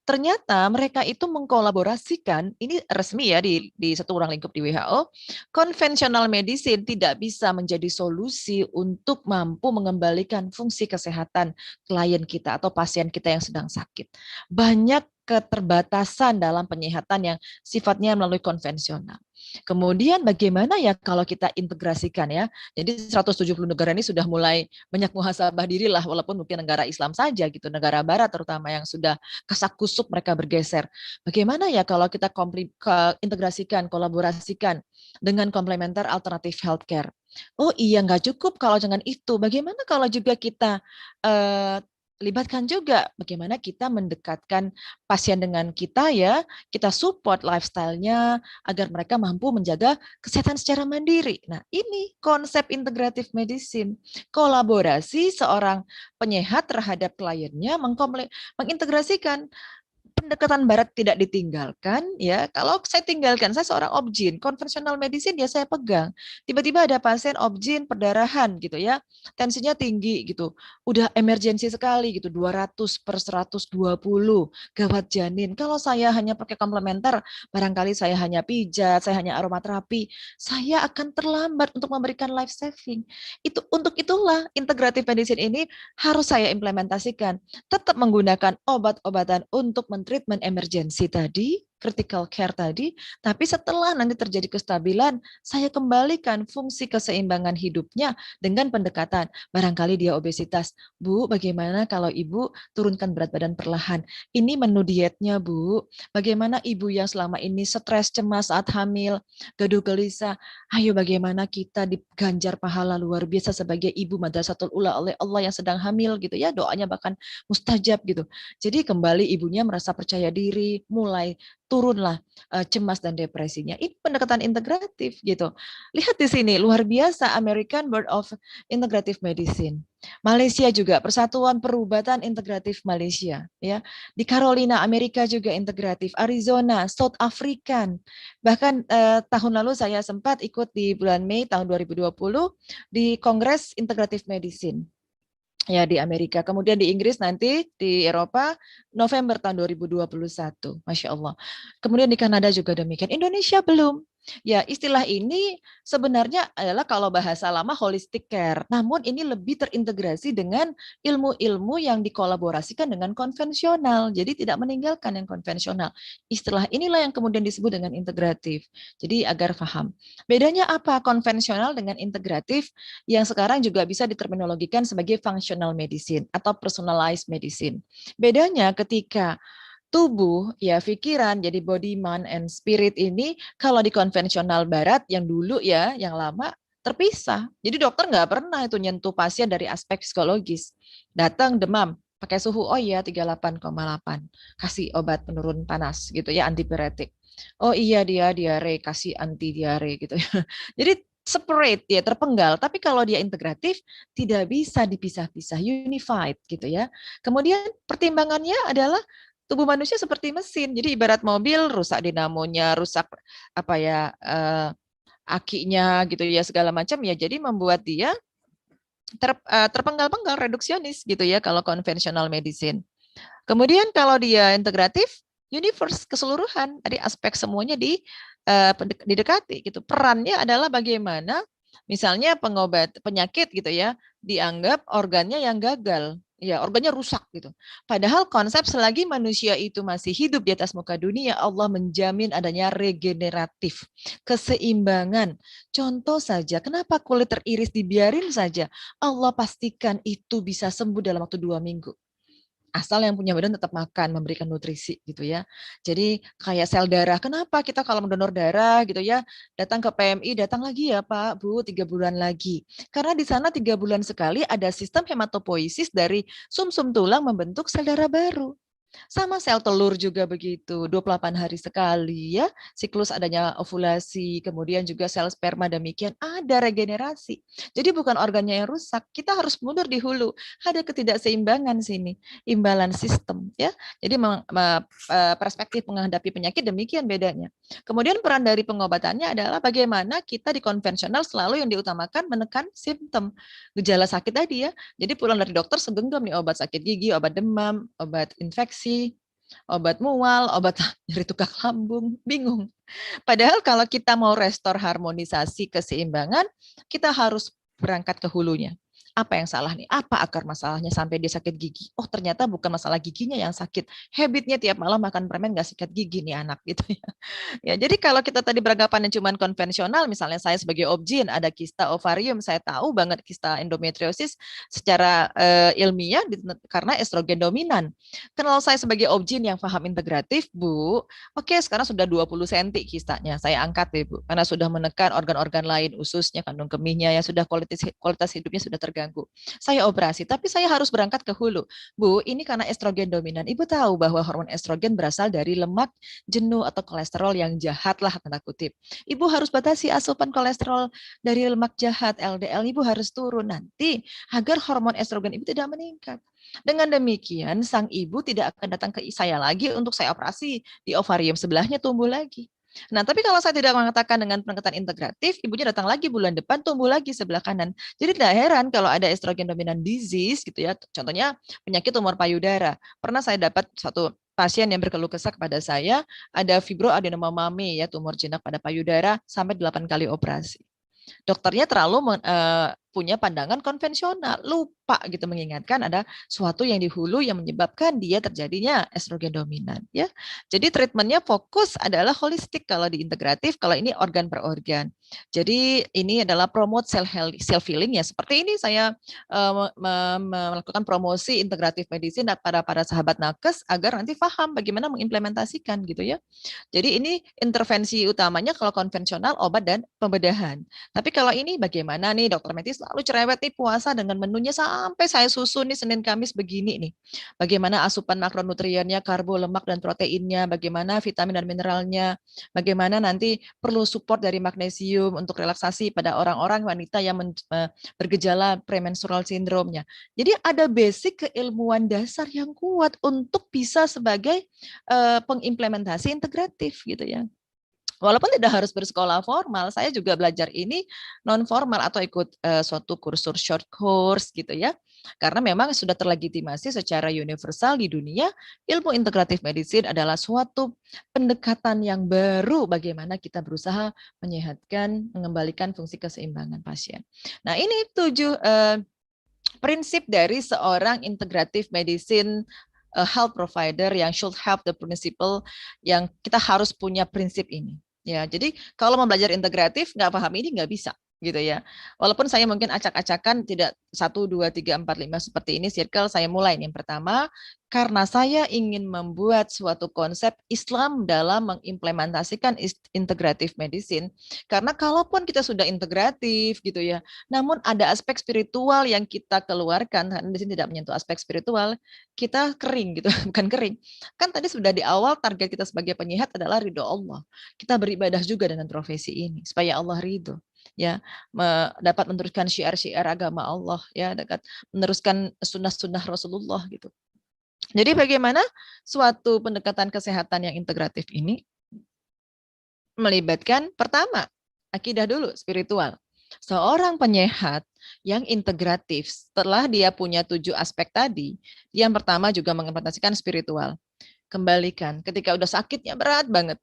Ternyata mereka itu mengkolaborasikan, ini resmi ya di satu ruang lingkup di WHO, konvensional medicine tidak bisa menjadi solusi untuk mampu mengembalikan fungsi kesehatan klien kita atau pasien kita yang sedang sakit. Banyak keterbatasan dalam penyehatan yang sifatnya melalui konvensional. Kemudian bagaimana ya kalau kita integrasikan ya. Jadi 170 negara ini sudah mulai banyak muhasabah diri lah, walaupun mungkin negara Islam saja gitu, negara barat terutama yang sudah kasak-kusuk mereka bergeser. Bagaimana ya kalau kita integrasikan, kolaborasikan dengan komplementer alternatif healthcare. Oh iya, nggak cukup kalau dengan itu. Bagaimana kalau juga kita libatkan juga bagaimana kita mendekatkan pasien dengan kita ya, kita support lifestyle-nya agar mereka mampu menjaga kesehatan secara mandiri. Nah, ini konsep integratif medicine. Kolaborasi seorang penyehat terhadap kliennya mengintegrasikan pendekatan barat tidak ditinggalkan, ya. Kalau saya tinggalkan, saya seorang obgyn, konvensional medicine ya saya pegang. Tiba-tiba ada pasien obgyn perdarahan gitu ya, tensinya tinggi gitu, udah emergensi sekali gitu, 200 per 120, gawat janin. Kalau saya hanya pakai komplementer, barangkali saya hanya pijat, saya hanya aromaterapi, saya akan terlambat untuk memberikan life saving. Untuk itulah integratif medicine ini harus saya implementasikan, tetap menggunakan obat-obatan untuk treatment emergency tadi, critical care tadi, tapi setelah nanti terjadi kestabilan, saya kembalikan fungsi keseimbangan hidupnya dengan pendekatan. Barangkali dia obesitas. Bu, bagaimana kalau Ibu turunkan berat badan perlahan? Ini menu dietnya, Bu. Bagaimana Ibu yang selama ini stres, cemas saat hamil, gaduh gelisah? Ayo bagaimana kita diganjar pahala luar biasa sebagai ibu madrasatul ula oleh Allah yang sedang hamil gitu ya, doanya bahkan mustajab gitu. Jadi kembali ibunya merasa percaya diri, mulai turunlah cemas dan depresinya. Ini pendekatan integratif gitu. Lihat di sini luar biasa American Board of Integrative Medicine. Malaysia juga Persatuan Perubatan Integratif Malaysia ya. Di Carolina Amerika juga integratif, Arizona, South African. Bahkan tahun lalu saya sempat ikut di bulan Mei tahun 2020 di Kongres Integratif Medicine ya di Amerika. Kemudian di Inggris nanti, di Eropa, November tahun 2021. Masya Allah. Kemudian di Kanada juga demikian. Indonesia belum. Ya, istilah ini sebenarnya adalah kalau bahasa lama holistic care. Namun ini lebih terintegrasi dengan ilmu-ilmu yang dikolaborasikan dengan konvensional. Jadi tidak meninggalkan yang konvensional. Istilah inilah yang kemudian disebut dengan integratif. Jadi agar paham. Bedanya apa konvensional dengan integratif yang sekarang juga bisa diterminologikan sebagai functional medicine atau personalized medicine. Bedanya ketika tubuh, ya pikiran, jadi body, mind, and spirit ini kalau di konvensional barat yang dulu ya, yang lama terpisah. Jadi dokter nggak pernah itu nyentuh pasien dari aspek psikologis. Datang demam, pakai suhu, oh iya 38,8. Kasih obat penurun panas gitu ya, antipiretik. Oh iya dia diare, kasih anti diare gitu ya. Jadi separate ya, terpenggal. Tapi kalau dia integratif tidak bisa dipisah-pisah, unified gitu ya. Kemudian pertimbangannya adalah tubuh manusia seperti mesin. Jadi ibarat mobil rusak dinamonya, rusak apa ya akinya gitu ya segala macam ya. Jadi membuat dia terpenggal-penggal reduksionis gitu ya kalau konvensional medicine. Kemudian kalau dia integratif, universe keseluruhan, tadi aspek semuanya didekati gitu. Perannya adalah bagaimana misalnya pengobat penyakit gitu ya, dianggap organnya yang gagal. Ya, organnya rusak gitu. Padahal konsep selagi manusia itu masih hidup di atas muka dunia, Allah menjamin adanya regeneratif, keseimbangan. Contoh saja, kenapa kulit teriris dibiarin saja? Allah pastikan itu bisa sembuh dalam waktu 2 minggu. Asal yang punya badan tetap makan, memberikan nutrisi gitu ya. Jadi kayak sel darah, kenapa kita kalau mendonor darah gitu ya, datang ke PMI, datang lagi ya Pak, Bu, 3 bulan lagi. Karena di sana 3 bulan sekali ada sistem hematopoiesis dari sumsum tulang membentuk sel darah baru. Sama sel telur juga begitu, 28 hari sekali ya, siklus adanya ovulasi, kemudian juga sel sperma demikian, ada regenerasi. Jadi bukan organnya yang rusak, kita harus mundur di hulu, ada ketidakseimbangan sini, imbalan sistem ya. Jadi perspektif menghadapi penyakit demikian bedanya. Kemudian peran dari pengobatannya adalah bagaimana kita di konvensional selalu yang diutamakan menekan simptom, gejala sakit tadi ya. Jadi pulang dari dokter segenggam nih obat sakit gigi, obat demam, obat infeksi, obat mual, obat nyeri tukak lambung, bingung. Padahal kalau kita mau restore harmonisasi keseimbangan, kita harus berangkat ke hulunya. Apa yang salah nih? Apa akar masalahnya sampai dia sakit gigi? Oh ternyata bukan masalah giginya yang sakit. Habitnya tiap malam makan permen nggak sikat gigi nih anak gitu ya. Ya, jadi kalau kita tadi beranggapan yang cuma konvensional, misalnya saya sebagai obgyn ada kista ovarium, saya tahu banget kista endometriosis secara ilmiah karena estrogen dominan. Kalau saya sebagai obgyn yang paham integratif, Bu, oke sekarang sudah 20 cm kistanya, saya angkat deh Bu, karena sudah menekan organ-organ lain, ususnya, kandung kemihnya, yang sudah kualitas hidupnya sudah terganggu. terganggu. Saya operasi, tapi saya harus berangkat ke hulu. Bu, ini karena estrogen dominan. Ibu tahu bahwa hormon estrogen berasal dari lemak jenuh atau kolesterol yang jahat lah, tanda kutip. Ibu harus batasi asupan kolesterol dari lemak jahat, LDL. Ibu harus turun nanti agar hormon estrogen ibu tidak meningkat. Dengan demikian, sang ibu tidak akan datang ke saya lagi untuk saya operasi di ovarium sebelahnya tumbuh lagi. Nah, tapi kalau saya tidak mengatakan dengan pendekatan integratif, ibunya datang lagi bulan depan, tumbuh lagi sebelah kanan. Jadi tidak heran kalau ada estrogen dominant disease gitu ya. Contohnya penyakit tumor payudara. Pernah saya dapat satu pasien yang berkeluh kesah kepada saya, ada fibroadenoma mami ya, tumor jinak pada payudara sampai 8 kali operasi. Dokternya terlalu punya pandangan konvensional, lupa gitu mengingatkan ada suatu yang di hulu yang menyebabkan dia terjadinya estrogen dominan ya. Jadi treatmentnya fokus adalah holistik kalau di integratif, kalau ini organ per organ. Jadi ini adalah promote self healing ya. Seperti ini saya melakukan promosi integratif medicine pada para sahabat nakes agar nanti paham bagaimana mengimplementasikan gitu ya. Jadi ini intervensi utamanya kalau konvensional obat dan pembedahan. Tapi kalau ini bagaimana nih dokter medis selalu cerewet nih puasa dengan menunya sampai saya susun nih Senin Kamis begini nih. Bagaimana asupan makronutriennya, karbo, lemak dan proteinnya, bagaimana vitamin dan mineralnya, bagaimana nanti perlu support dari magnesium untuk relaksasi pada orang-orang wanita yang bergejala premenstrual syndrome-nya. Jadi ada basic keilmuan dasar yang kuat untuk bisa sebagai pengimplementasi integratif gitu ya. Walaupun tidak harus bersekolah formal, saya juga belajar ini non formal atau ikut suatu kursus short course gitu ya. Karena memang sudah terlegitimasi secara universal di dunia, ilmu integratif medicine adalah suatu pendekatan yang baru bagaimana kita berusaha menyehatkan, mengembalikan fungsi keseimbangan pasien. Nah, ini 7 prinsip dari seorang integratif medicine health provider yang should have the principle, yang kita harus punya prinsip ini. Ya, jadi kalau mau belajar integratif nggak paham ini nggak bisa gitu ya. Walaupun saya mungkin acak-acakan tidak 1, 2, 3, 4, 5 seperti ini circle, saya mulai yang pertama karena saya ingin membuat suatu konsep Islam dalam mengimplementasikan integratif medicine. Karena kalaupun kita sudah integratif gitu ya, namun ada aspek spiritual yang kita keluarkan, karena di sini tidak menyentuh aspek spiritual, kita kering gitu, bukan kering. Kan tadi sudah di awal target kita sebagai penyehat adalah ridho Allah. Kita beribadah juga dengan profesi ini supaya Allah ridho ya, dapat meneruskan syiar-syiar agama Allah ya, dapat meneruskan sunnah-sunnah Rasulullah gitu. Jadi bagaimana suatu pendekatan kesehatan yang integratif ini melibatkan pertama akidah dulu, spiritual. Seorang penyehat yang integratif setelah dia punya 7 aspek tadi, yang pertama juga mengimplementasikan spiritual. Kembalikan ketika udah sakitnya berat banget,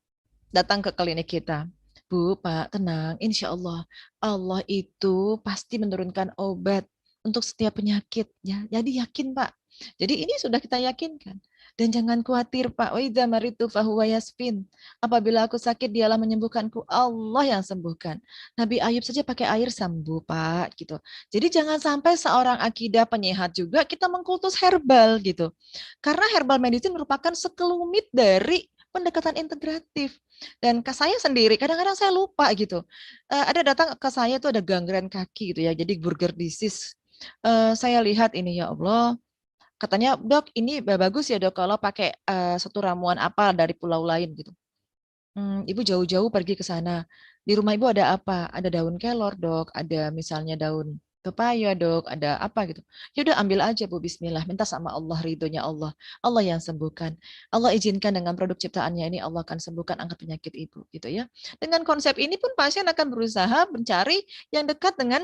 datang ke klinik kita. Bu, Pak, tenang, insya Allah. Allah itu pasti menurunkan obat untuk setiap penyakit. Ya. Jadi yakin, Pak. Jadi ini sudah kita yakinkan. Dan jangan khawatir, Pak. Wa idza maritu fahuwa yasfin. Apabila aku sakit, dialah menyembuhkanku. Allah yang sembuhkan. Nabi Ayub saja pakai air sembuh, Pak. Gitu. Jadi jangan sampai seorang akidah penyehat juga kita mengkultus herbal gitu. Karena herbal medicine merupakan sekelumit dari pendekatan integratif. Dan ke saya sendiri, kadang-kadang saya lupa gitu. Ada datang ke saya tuh ada gangren kaki gitu ya, jadi burger disease. Saya lihat ini ya Allah, katanya dok ini bagus ya dok kalau pakai satu ramuan apa dari pulau lain gitu. Ibu jauh-jauh pergi ke sana. Di rumah ibu ada apa? Ada daun kelor dok, ada misalnya daun pepaya dok, ada apa gitu. Ya udah ambil aja Bu, bismillah, minta sama Allah, ridhonya Allah. Allah yang sembuhkan. Allah izinkan dengan produk ciptaannya ini Allah akan sembuhkan angkat penyakit ibu gitu ya. Dengan konsep ini pun pasien akan berusaha mencari yang dekat dengan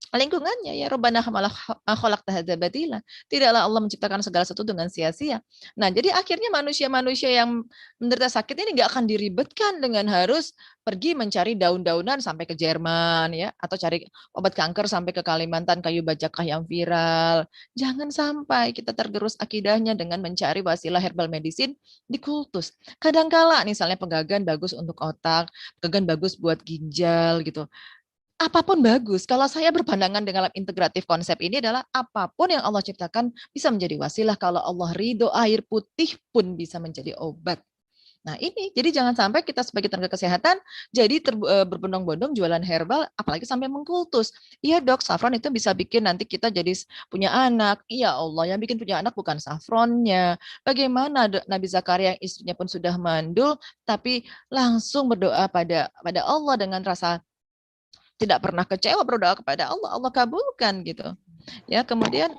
lingkungannya ya, Rabbana khalaqta hadza batila. Tidaklah Allah menciptakan segala sesuatu dengan sia-sia. Nah, jadi akhirnya manusia-manusia yang menderita sakit ini nggak akan diribetkan dengan harus pergi mencari daun-daunan sampai ke Jerman ya, atau cari obat kanker sampai ke Kalimantan kayu bajakah yang viral. Jangan sampai kita tergerus akidahnya dengan mencari wasilah herbal medicine di kultus. Kadangkala misalnya penggagan bagus untuk otak, penggagan bagus buat ginjal gitu. Apapun bagus. Kalau saya berpandangan dengan integratif konsep ini adalah apapun yang Allah ciptakan bisa menjadi wasilah. Kalau Allah ridho, air putih pun bisa menjadi obat. Nah ini, jadi jangan sampai kita sebagai tenaga kesehatan jadi berbondong-bondong jualan herbal, apalagi sampai mengkultus. Iya dok, saffron itu bisa bikin nanti kita jadi punya anak. Iya Allah, yang bikin punya anak bukan saffronnya. Bagaimana Nabi Zakaria yang istrinya pun sudah mandul, tapi langsung berdoa pada Allah dengan rasa tidak pernah kecewa, berdoa kepada Allah, Allah kabulkan gitu. Ya, kemudian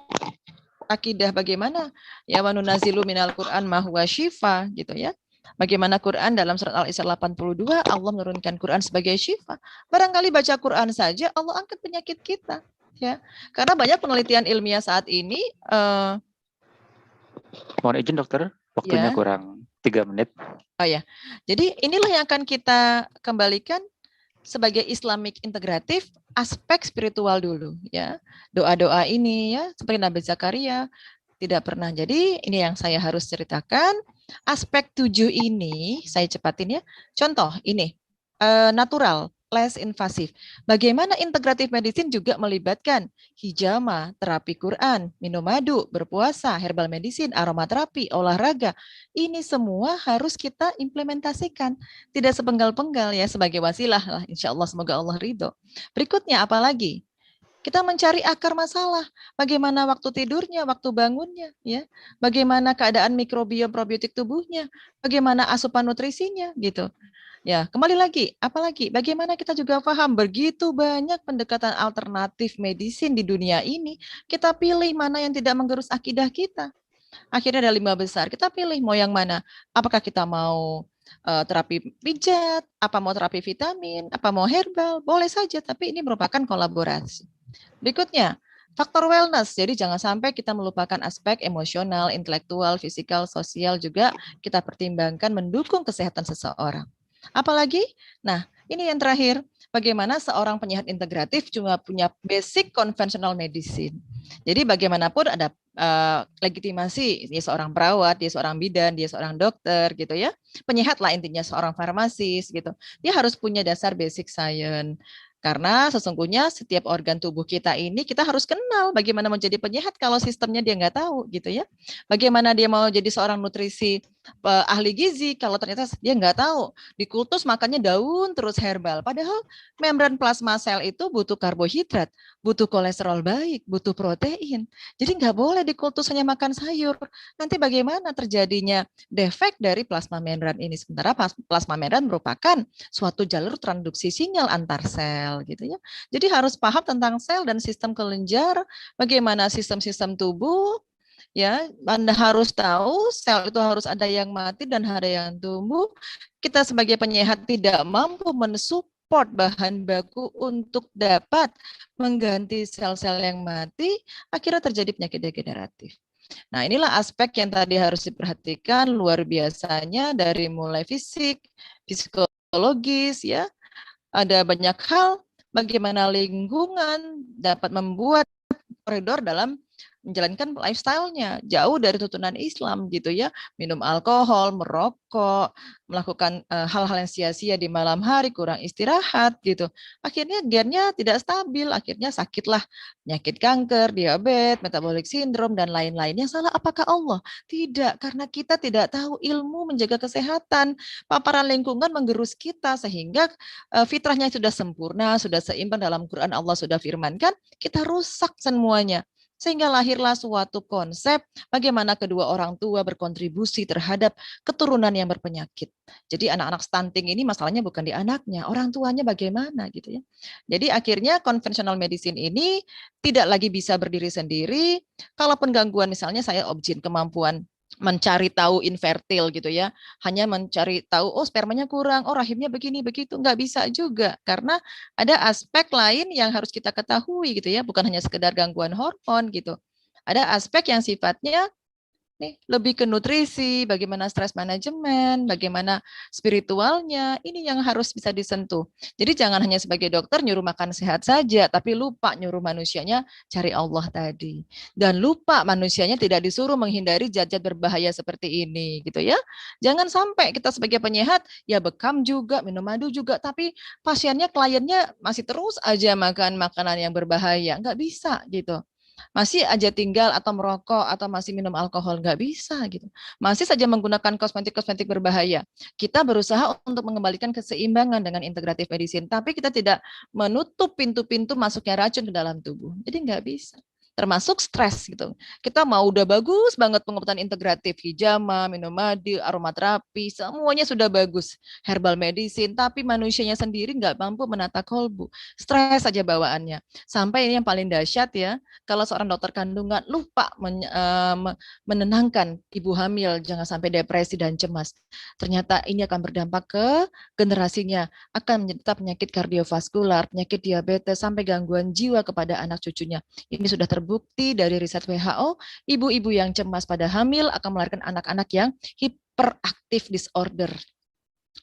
akidah bagaimana? Ya wa nunazilu minal Qur'an ma huwa syifa gitu ya. Bagaimana Quran dalam surat Al-Isra 82 Allah menurunkan Quran sebagai syifa. Barangkali baca Quran saja Allah angkat penyakit kita ya. Karena banyak penelitian ilmiah saat ini Mohon izin dokter, waktunya ya. kurang 3 menit. Oh ya. Jadi inilah yang akan kita kembalikan sebagai Islamic integratif aspek spiritual dulu ya. Doa-doa ini ya seperti Nabi Zakaria tidak pernah. Jadi ini yang saya harus ceritakan. Aspek 7 ini saya cepatin ya. Contoh ini natural, less invasif. Bagaimana integratif medicine juga melibatkan hijama, terapi Quran, minum madu, berpuasa, herbal medicine, aromaterapi, olahraga. Ini semua harus kita implementasikan. Tidak sepenggal-penggal ya sebagai wasilah lah. Insya Allah semoga Allah ridho. Berikutnya apa lagi? Kita mencari akar masalah, bagaimana waktu tidurnya, waktu bangunnya, ya, bagaimana keadaan mikrobiom probiotik tubuhnya, bagaimana asupan nutrisinya, gitu. Ya, kembali lagi, apalagi bagaimana kita juga paham begitu banyak pendekatan alternatif medicine di dunia ini, kita pilih mana yang tidak menggerus akidah kita. Akhirnya ada 5 besar, kita pilih mau yang mana. Apakah kita mau terapi pijat, apa mau terapi vitamin, apa mau herbal, boleh saja, tapi ini merupakan kolaborasi. Berikutnya, faktor wellness. Jadi jangan sampai kita melupakan aspek emosional, intelektual, fisikal, sosial juga kita pertimbangkan mendukung kesehatan seseorang. Apalagi, nah ini yang terakhir, bagaimana seorang penyehat integratif cuma punya basic conventional medicine. Jadi bagaimanapun ada legitimasi, dia seorang perawat, dia seorang bidan, dia seorang dokter gitu ya. Penyehat lah intinya seorang farmasis gitu. Dia harus punya dasar basic science. Karena sesungguhnya setiap organ tubuh kita ini kita harus kenal bagaimana menjadi penyehat kalau sistemnya dia nggak tahu gitu ya. Bagaimana dia mau jadi seorang nutrisi ahli gizi kalau ternyata dia nggak tahu. Di kultus makannya daun terus herbal. Padahal membran plasma sel itu butuh karbohidrat, butuh kolesterol baik, butuh protein. Jadi nggak boleh di kultus hanya makan sayur. Nanti bagaimana terjadinya defek dari plasma membran ini. Sementara plasma membran merupakan suatu jalur transduksi sinyal antar sel gitu ya. Jadi harus paham tentang sel dan sistem kelenjar, bagaimana sistem-sistem tubuh ya. Anda harus tahu sel itu harus ada yang mati dan ada yang tumbuh. Kita sebagai penyehat tidak mampu mensupport bahan baku untuk dapat mengganti sel-sel yang mati, akhirnya terjadi penyakit degeneratif. Nah, inilah aspek yang tadi harus diperhatikan luar biasanya dari mulai fisik, psikologis ya. Ada banyak hal bagaimana lingkungan dapat membuat koridor dalam menjalankan lifestyle-nya jauh dari tuntunan Islam gitu ya, minum alkohol, merokok, melakukan hal-hal yang sia-sia di malam hari, kurang istirahat gitu. Akhirnya gennya tidak stabil, akhirnya sakitlah penyakit kanker, diabetes, metabolic syndrome dan lain-lain. Yang salah apakah Allah? Tidak, karena kita tidak tahu ilmu menjaga kesehatan. Paparan lingkungan menggerus kita sehingga fitrahnya sudah sempurna, sudah seimbang dalam Quran Allah sudah firmankan, kita rusak semuanya. Sehingga lahirlah suatu konsep bagaimana kedua orang tua berkontribusi terhadap keturunan yang berpenyakit. Jadi anak-anak stunting ini masalahnya bukan di anaknya, orang tuanya bagaimana gitu ya. Jadi akhirnya conventional medicine ini tidak lagi bisa berdiri sendiri. Kalaupun gangguan misalnya saya objin kemampuan mencari tahu infertil gitu ya, hanya mencari tahu oh spermanya kurang, oh rahimnya begini begitu, nggak bisa juga karena ada aspek lain yang harus kita ketahui gitu ya, bukan hanya sekedar gangguan hormon gitu. Ada aspek yang sifatnya nih lebih ke nutrisi, bagaimana stres manajemen, bagaimana spiritualnya, ini yang harus bisa disentuh. Jadi jangan hanya sebagai dokter nyuruh makan sehat saja, tapi lupa nyuruh manusianya cari Allah tadi. Dan lupa manusianya tidak disuruh menghindari zat-zat berbahaya seperti ini gitu ya. Jangan sampai kita sebagai penyehat ya bekam juga, minum madu juga, tapi pasiennya, kliennya masih terus aja makan makanan yang berbahaya, nggak bisa gitu. Masih aja tinggal atau merokok atau masih minum alkohol, nggak bisa gitu. Masih saja menggunakan kosmetik-kosmetik berbahaya. Kita berusaha untuk mengembalikan keseimbangan dengan integratif medicine, tapi kita tidak menutup pintu-pintu masuknya racun ke dalam tubuh. Jadi nggak bisa. Termasuk stres gitu. Kita mau udah bagus banget pengobatan integratif, hijama, minum madu, aromaterapi, semuanya sudah bagus. Herbal medicine, tapi manusianya sendiri nggak mampu menata kolbu. Stres saja bawaannya. Sampai ini yang paling dahsyat ya, kalau seorang dokter kandungan lupa menenangkan ibu hamil, jangan sampai depresi dan cemas. Ternyata ini akan berdampak ke generasinya, akan menyerta penyakit kardiovaskular, penyakit diabetes, sampai gangguan jiwa kepada anak cucunya. Ini sudah terbukti dari riset WHO, ibu-ibu yang cemas pada hamil akan melahirkan anak-anak yang hyperactive disorder,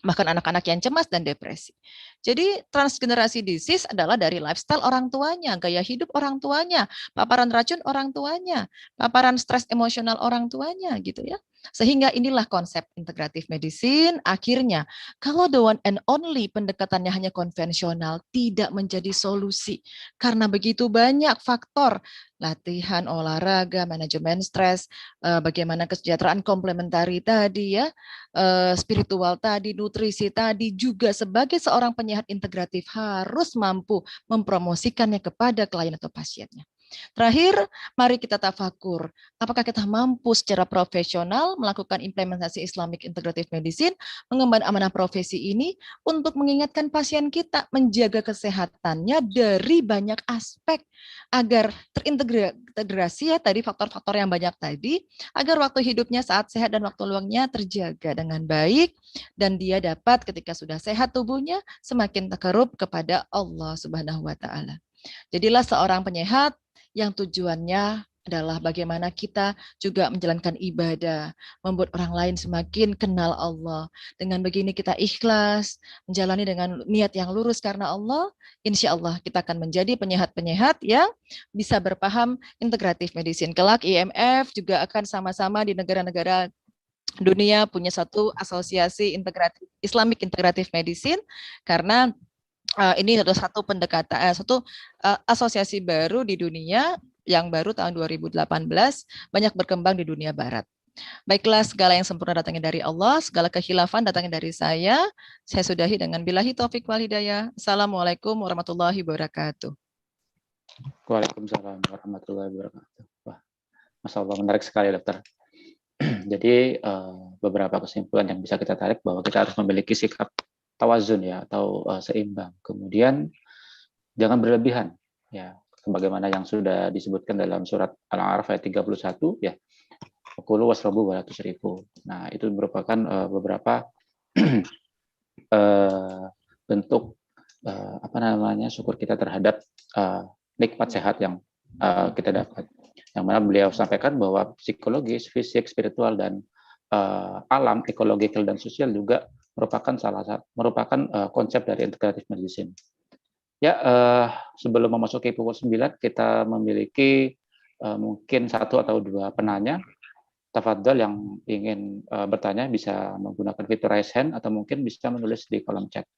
bahkan anak-anak yang cemas dan depresi. Jadi transgenerasi disease adalah dari lifestyle orang tuanya, gaya hidup orang tuanya, paparan racun orang tuanya, paparan stres emosional orang tuanya gitu ya. Sehingga inilah konsep integratif medicine. Akhirnya kalau the one and only pendekatannya hanya konvensional tidak menjadi solusi. Karena begitu banyak faktor, latihan, olahraga, manajemen stres, bagaimana kesejahteraan komplementari tadi ya, spiritual tadi, nutrisi tadi, juga sebagai seorang penyehat integratif harus mampu mempromosikannya kepada klien atau pasiennya. Terakhir, mari kita tafakur. Apakah kita mampu secara profesional melakukan implementasi Islamic Integrative Medicine, mengemban amanah profesi ini untuk mengingatkan pasien kita, menjaga kesehatannya dari banyak aspek, agar terintegrasi ya tadi faktor-faktor yang banyak tadi, agar waktu hidupnya saat sehat dan waktu luangnya terjaga dengan baik, dan dia dapat ketika sudah sehat tubuhnya semakin takarub kepada Allah Subhanahu wa Ta'ala. Jadilah seorang penyehat yang tujuannya adalah bagaimana kita juga menjalankan ibadah, membuat orang lain semakin kenal Allah. Dengan begini kita ikhlas, menjalani dengan niat yang lurus karena Allah, insya Allah kita akan menjadi penyehat-penyehat yang bisa berpaham integratif medicine. Kelak IMF juga akan sama-sama di negara-negara dunia punya satu asosiasi integratif, Islamic Integrative Medicine, karena ini adalah satu pendekatan, satu asosiasi baru di dunia yang baru tahun 2018, banyak berkembang di dunia barat. Baiklah, segala yang sempurna datangnya dari Allah, segala kekhilafan datangnya dari saya. Saya sudahi dengan billahi taufik wal hidayah. Assalamualaikum warahmatullahi wabarakatuh. Waalaikumsalam warahmatullahi wabarakatuh. Wah, Masya Allah, menarik sekali dokter. Jadi beberapa kesimpulan yang bisa kita tarik bahwa kita harus memiliki sikap tawazun ya, atau seimbang. Kemudian jangan berlebihan ya, sebagaimana yang sudah disebutkan dalam surat Al-A'raf ayat 31 ya. Kulu wasrabu wala tusrifu. Nah, itu merupakan beberapa bentuk syukur kita terhadap nikmat sehat yang kita dapat. Yang mana beliau sampaikan bahwa psikologis, fisik, spiritual, dan alam, ekologikal dan sosial juga merupakan konsep dari integrative medicine. Ya, sebelum memasuki pukul 9, kita memiliki mungkin 1 atau 2 penanya. Tafadhol yang ingin bertanya bisa menggunakan fitur raise hand atau mungkin bisa menulis di kolom chat.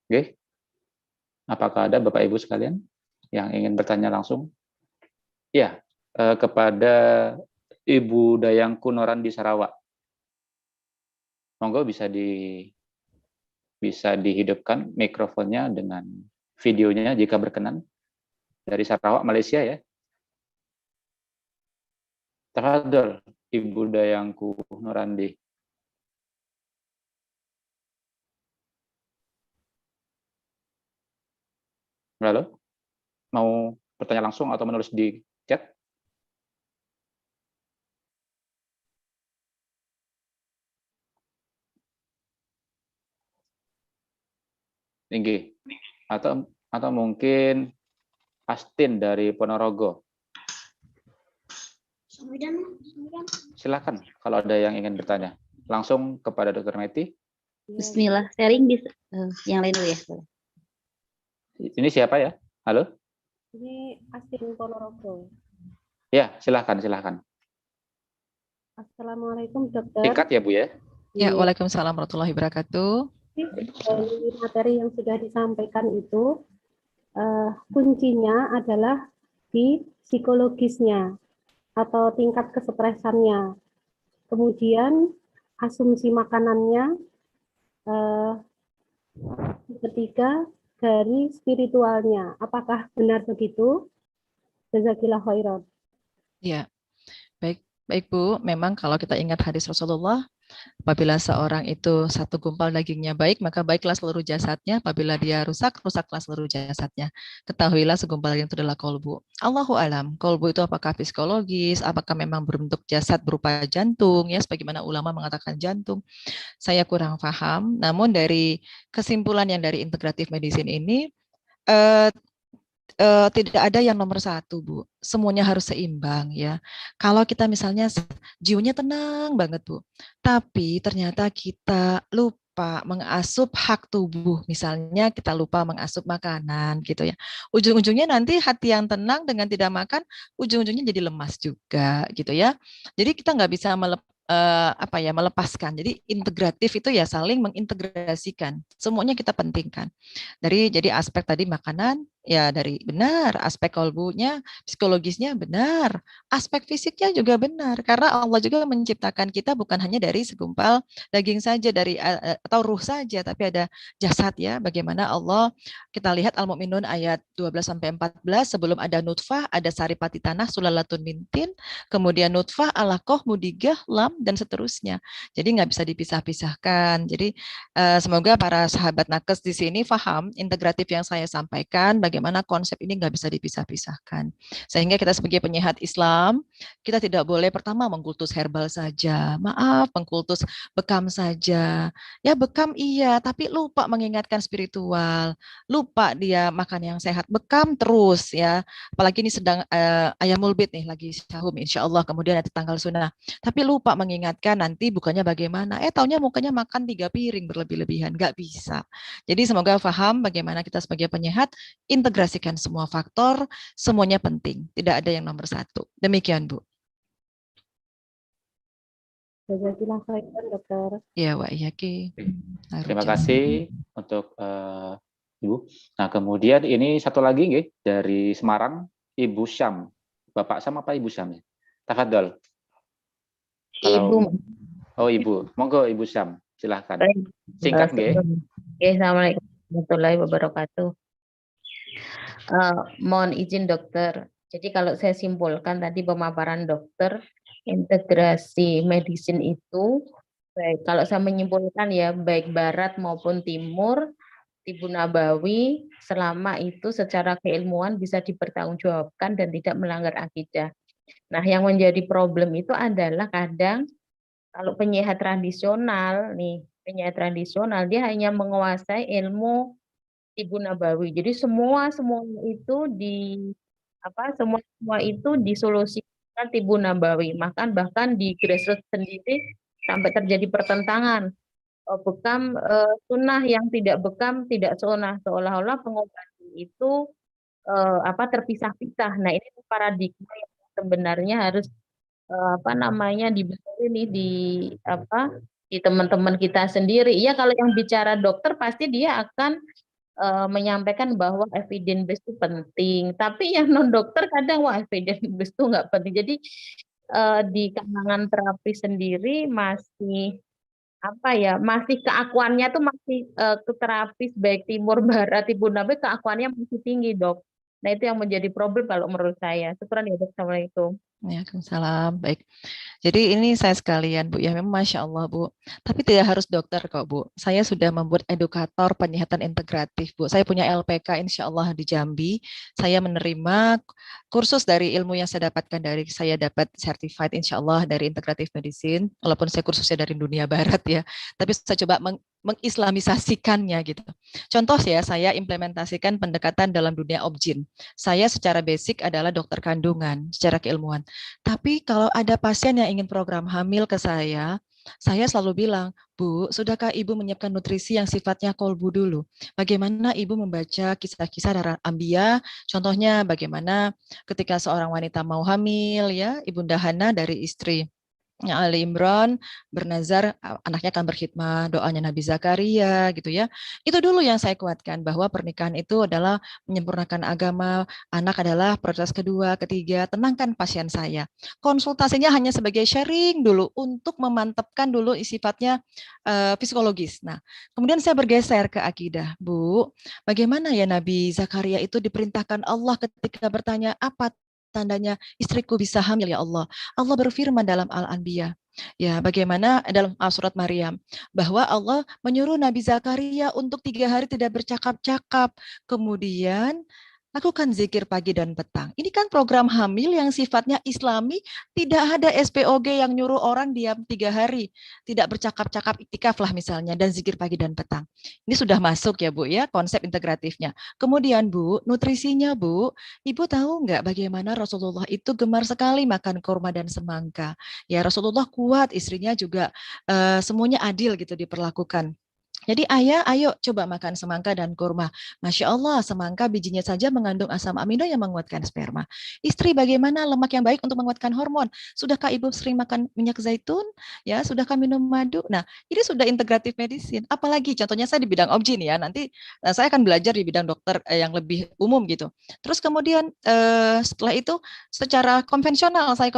Oke. Apakah ada Bapak Ibu sekalian yang ingin bertanya langsung? Ya, kepada Ibu Dayang Kunoran di Sarawak. Monggo bisa dihidupkan mikrofonnya dengan videonya jika berkenan. Dari Sarawak, Malaysia ya. Tafadhol, Ibu Dayangku Nurandi. Halo? Mau bertanya langsung atau menulis di chat? Tinggi. Atau mungkin Astin dari Ponorogo. Silakan kalau ada yang ingin bertanya. Langsung kepada Dr. Meti. Bismillah, sharing di yang lain dulu ya. Ini siapa ya? Halo? Ini Astin Ponorogo. Ya, silakan. Assalamualaikum dokter. Singkat ya Bu ya? Ya, waalaikumsalam warahmatullahi wabarakatuh. Dari materi yang sudah disampaikan itu, kuncinya adalah kondisi psikologisnya atau tingkat kesetresannya. Kemudian asumsi makanannya. Ketiga, dari spiritualnya. Apakah benar begitu? Jazakillah khairan. Ya, baik, baik Bu. Memang kalau kita ingat hadis Rasulullah, apabila seorang itu satu gumpal dagingnya baik, maka baiklah seluruh jasadnya. Apabila dia rusak, rusaklah seluruh jasadnya. Ketahuilah segumpal daging itu adalah kolbu. Allahu alam, kolbu itu apakah psikologis, apakah memang berbentuk jasad berupa jantung, ya, sebagaimana ulama mengatakan jantung. Saya kurang paham. Namun dari kesimpulan yang dari integratif medicine ini, eh, tidak ada yang nomor satu, Bu. Semuanya harus seimbang, ya. Kalau kita misalnya jiwanya tenang banget, Bu, tapi ternyata kita lupa mengasup hak tubuh, misalnya kita lupa mengasup makanan, gitu ya. Ujung-ujungnya nanti hati yang tenang dengan tidak makan, ujung-ujungnya jadi lemas juga, gitu ya. Jadi kita nggak bisa melepaskan. Jadi integratif itu ya saling mengintegrasikan. Semuanya kita pentingkan. Jadi aspek tadi makanan ya dari benar, aspek kolbunya, psikologisnya benar, aspek fisiknya juga benar karena Allah juga menciptakan kita bukan hanya dari segumpal daging saja atau ruh saja tapi ada jasad ya. Bagaimana Allah kita lihat Al-Mu'minun ayat 12 sampai 14 sebelum ada nutfah, ada saripati tanah sulalatun mintin, kemudian nutfah, alaqah, mudigah, lam dan seterusnya. Jadi nggak bisa dipisah-pisahkan. Jadi semoga para sahabat nakes di sini paham integratif yang saya sampaikan, bagaimana konsep ini nggak bisa dipisah-pisahkan. Sehingga kita sebagai penyehat Islam, kita tidak boleh pertama mengkultus herbal saja. Maaf, mengkultus bekam saja. Ya bekam iya, tapi lupa mengingatkan spiritual. Lupa dia makan yang sehat. Bekam terus ya. Apalagi ini sedang ayam mulbit nih, lagi syahum insya Allah. Kemudian ada tanggal sunnah. Tapi lupa mengingatkan nanti bukannya bagaimana. Taunya mukanya makan 3 piring berlebih-lebihan. Nggak bisa. Jadi semoga paham bagaimana kita sebagai penyehat integrasikan semua faktor, semuanya penting. Tidak ada yang nomor satu. Demikian, Bu. Jazakillah khairan, dokter. Ya, Wak Yaki. Terima kasih untuk Ibu. Nah, kemudian ini satu lagi nggih, dari Semarang, Ibu Syam. Bapak Syam apa Ibu Syam ya? Tafadhol. Ibu. Oh, Ibu. Monggo Ibu Syam, silahkan. Singkat nggih. Assalamualaikum warahmatullahi wabarakatuh. Mohon izin dokter. Jadi kalau saya simpulkan tadi pemaparan dokter, integrasi medicine itu, baik kalau saya menyimpulkan ya, baik barat maupun timur, Tibu Nabawi, selama itu secara keilmuan bisa dipertanggungjawabkan dan tidak melanggar akidah. Nah, yang menjadi problem itu adalah kadang kalau penyehat tradisional dia hanya menguasai ilmu Tibu Nabawi. Jadi semua itu semua itu disolusikan Tibu Nabawi. Bahkan di grassroots sendiri sampai terjadi pertentangan. Bekam sunnah, yang tidak bekam tidak sunnah, seolah-olah pengobatan itu terpisah-pisah. Nah, ini paradigma yang sebenarnya harus dibetulin nih di teman-teman kita sendiri. Iya, kalau yang bicara dokter pasti dia akan menyampaikan bahwa evidence based itu penting, tapi yang non dokter kadang evidence based itu nggak penting. Jadi di kalangan terapi sendiri masih masih keakuannya tuh masih ke terapis baik timur barat Ibu Nabi keakuannya masih tinggi, Dok. Nah, itu yang menjadi problem kalau menurut saya. Syukran ya, Dok. Assalamualaikum. Waalaikumsalam. Baik. Jadi ini saya sekalian, Bu, ya memang Masya Allah, Bu. Tapi tidak harus dokter kok, Bu. Saya sudah membuat edukator penyihatan integratif, Bu. Saya punya LPK insya Allah di Jambi. Saya menerima kursus dari ilmu yang saya dapatkan saya dapat certified insya Allah dari integratif medicine. Walaupun saya kursusnya dari dunia barat ya. Tapi saya coba mengislamisasikannya gitu. Contoh ya, saya implementasikan pendekatan dalam dunia obgyn. Saya secara basic adalah dokter kandungan, secara keilmuan. Tapi kalau ada pasien yang ingin program hamil ke saya selalu bilang, Bu, sudahkah Ibu menyiapkan nutrisi yang sifatnya kolbu dulu? Bagaimana Ibu membaca kisah-kisah dari Ambia? Contohnya bagaimana ketika seorang wanita mau hamil, ya, Ibunda Hana dari istri Ali Imran bernazar anaknya akan berkhidmat, doanya Nabi Zakaria gitu ya. Itu dulu yang saya kuatkan bahwa pernikahan itu adalah menyempurnakan agama, anak adalah prioritas kedua, ketiga, tenangkan pasien saya. Konsultasinya hanya sebagai sharing dulu untuk memantapkan dulu sifatnya psikologis. Nah, kemudian saya bergeser ke akidah, Bu. Bagaimana ya Nabi Zakaria itu diperintahkan Allah ketika bertanya apa tandanya istriku bisa hamil ya Allah. Allah berfirman dalam Al-Anbiya, ya bagaimana dalam surat Maryam, bahwa Allah menyuruh Nabi Zakaria untuk 3 hari tidak bercakap-cakap, kemudian lakukan zikir pagi dan petang. Ini kan program hamil yang sifatnya Islami, tidak ada SPOG yang nyuruh orang diam 3 hari, tidak bercakap-cakap, iktikaf lah misalnya, dan zikir pagi dan petang. Ini sudah masuk ya Bu ya, konsep integratifnya. Kemudian Bu, nutrisinya Bu, Ibu tahu nggak bagaimana Rasulullah itu gemar sekali makan kurma dan semangka. Ya Rasulullah kuat, istrinya juga semuanya adil gitu diperlakukan. Jadi ayah, ayo coba makan semangka dan kurma. Masya Allah, semangka bijinya saja mengandung asam amino yang menguatkan sperma. Istri bagaimana lemak yang baik untuk menguatkan hormon? Sudahkah ibu sering makan minyak zaitun? Ya, sudahkah minum madu? Nah, ini sudah integratif medicine. Apalagi contohnya saya di bidang obgyn ya. Nanti saya akan belajar di bidang dokter yang lebih umum gitu. Terus kemudian setelah itu secara konvensional saya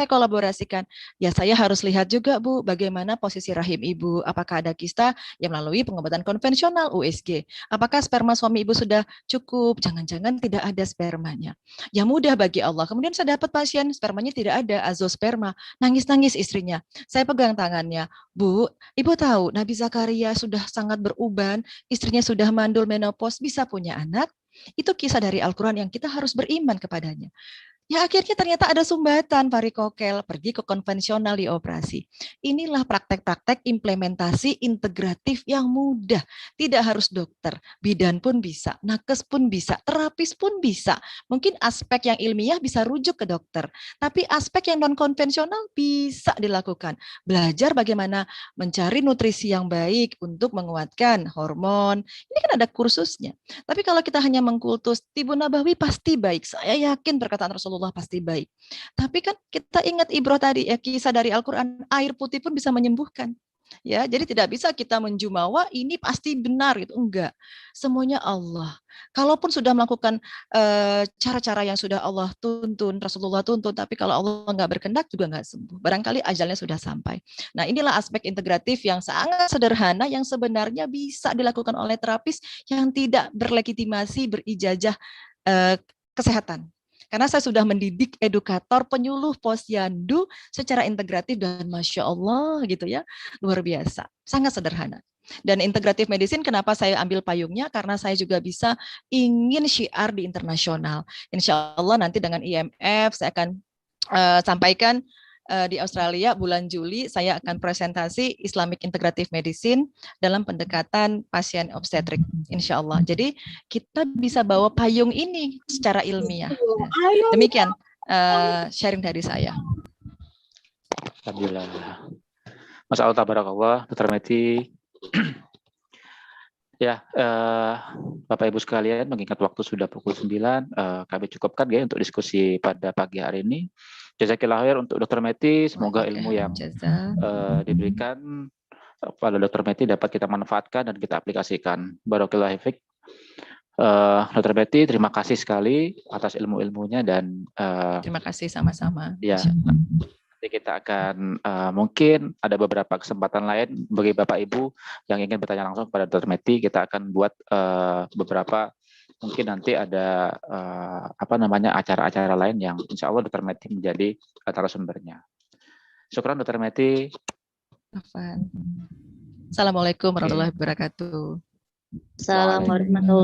kolaborasikan. Ya saya harus lihat juga Bu, bagaimana posisi rahim ibu, apakah ada kista yang melalui pengobatan konvensional USG. Apakah sperma suami ibu sudah cukup? Jangan-jangan tidak ada spermanya. Ya mudah bagi Allah. Kemudian saya dapat pasien spermanya tidak ada, azosperma. Nangis-nangis istrinya. Saya pegang tangannya. Bu, ibu tahu Nabi Zakaria sudah sangat beruban, istrinya sudah mandul menopause, bisa punya anak. Itu kisah dari Al-Quran yang kita harus beriman kepadanya. Ya akhirnya ternyata ada sumbatan varikokel, pergi ke konvensional di operasi. Inilah praktek-praktek implementasi integratif yang mudah. Tidak harus dokter, bidan pun bisa, nakes pun bisa, terapis pun bisa. Mungkin aspek yang ilmiah bisa rujuk ke dokter, tapi aspek yang non-konvensional bisa dilakukan. Belajar bagaimana mencari nutrisi yang baik untuk menguatkan hormon. Ini kan ada kursusnya. Tapi kalau kita hanya mengkultus, Tibun Nabawi pasti baik. Saya yakin perkataan Rasulullah pasti baik. Tapi kan kita ingat ibrah tadi, ya kisah dari Al-Quran, air putih pun bisa menyembuhkan. Ya, jadi tidak bisa kita menjumawa ini pasti benar gitu, enggak. Semuanya Allah. Kalaupun sudah melakukan cara-cara yang sudah Allah tuntun, Rasulullah tuntun, tapi kalau Allah nggak berkehendak juga nggak sembuh. Barangkali ajalnya sudah sampai. Nah, inilah aspek integratif yang sangat sederhana yang sebenarnya bisa dilakukan oleh terapis yang tidak berlegitimasi, berijazah kesehatan. Karena saya sudah mendidik edukator, penyuluh posyandu secara integratif dan Masya Allah gitu ya, luar biasa, sangat sederhana. Dan integratif medicine kenapa saya ambil payungnya? Karena saya juga bisa ingin syiar di internasional. Insya Allah nanti dengan IMF saya akan sampaikan di Australia bulan Juli saya akan presentasi Islamic Integrative Medicine dalam pendekatan pasien obstetrik, insya Allah. Jadi kita bisa bawa payung ini secara ilmiah. Demikian sharing dari saya. Alhamdulillah. Masya Allah, tabarakallah, Dr. Meti. Ya, Bapak Ibu sekalian, mengingat waktu sudah pukul 9, kami cukupkan ya untuk diskusi pada pagi hari ini. Jazakillah khair untuk Dr. Meti, semoga ilmu yang diberikan pada Dr. Meti dapat kita manfaatkan dan kita aplikasikan. Barakallahu fiik. Dr. Meti, terima kasih sekali atas ilmu-ilmunya dan terima kasih sama-sama. Ya, nanti kita akan mungkin ada beberapa kesempatan lain bagi Bapak Ibu yang ingin bertanya langsung kepada Dr. Meti. Kita akan buat beberapa, mungkin nanti ada acara-acara lain yang insya Allah Dr. Meti menjadi narasumbernya. Syukran Dr. Meti. Assalamualaikum warahmatullahi wabarakatuh. Assalamualaikum warahmatullahi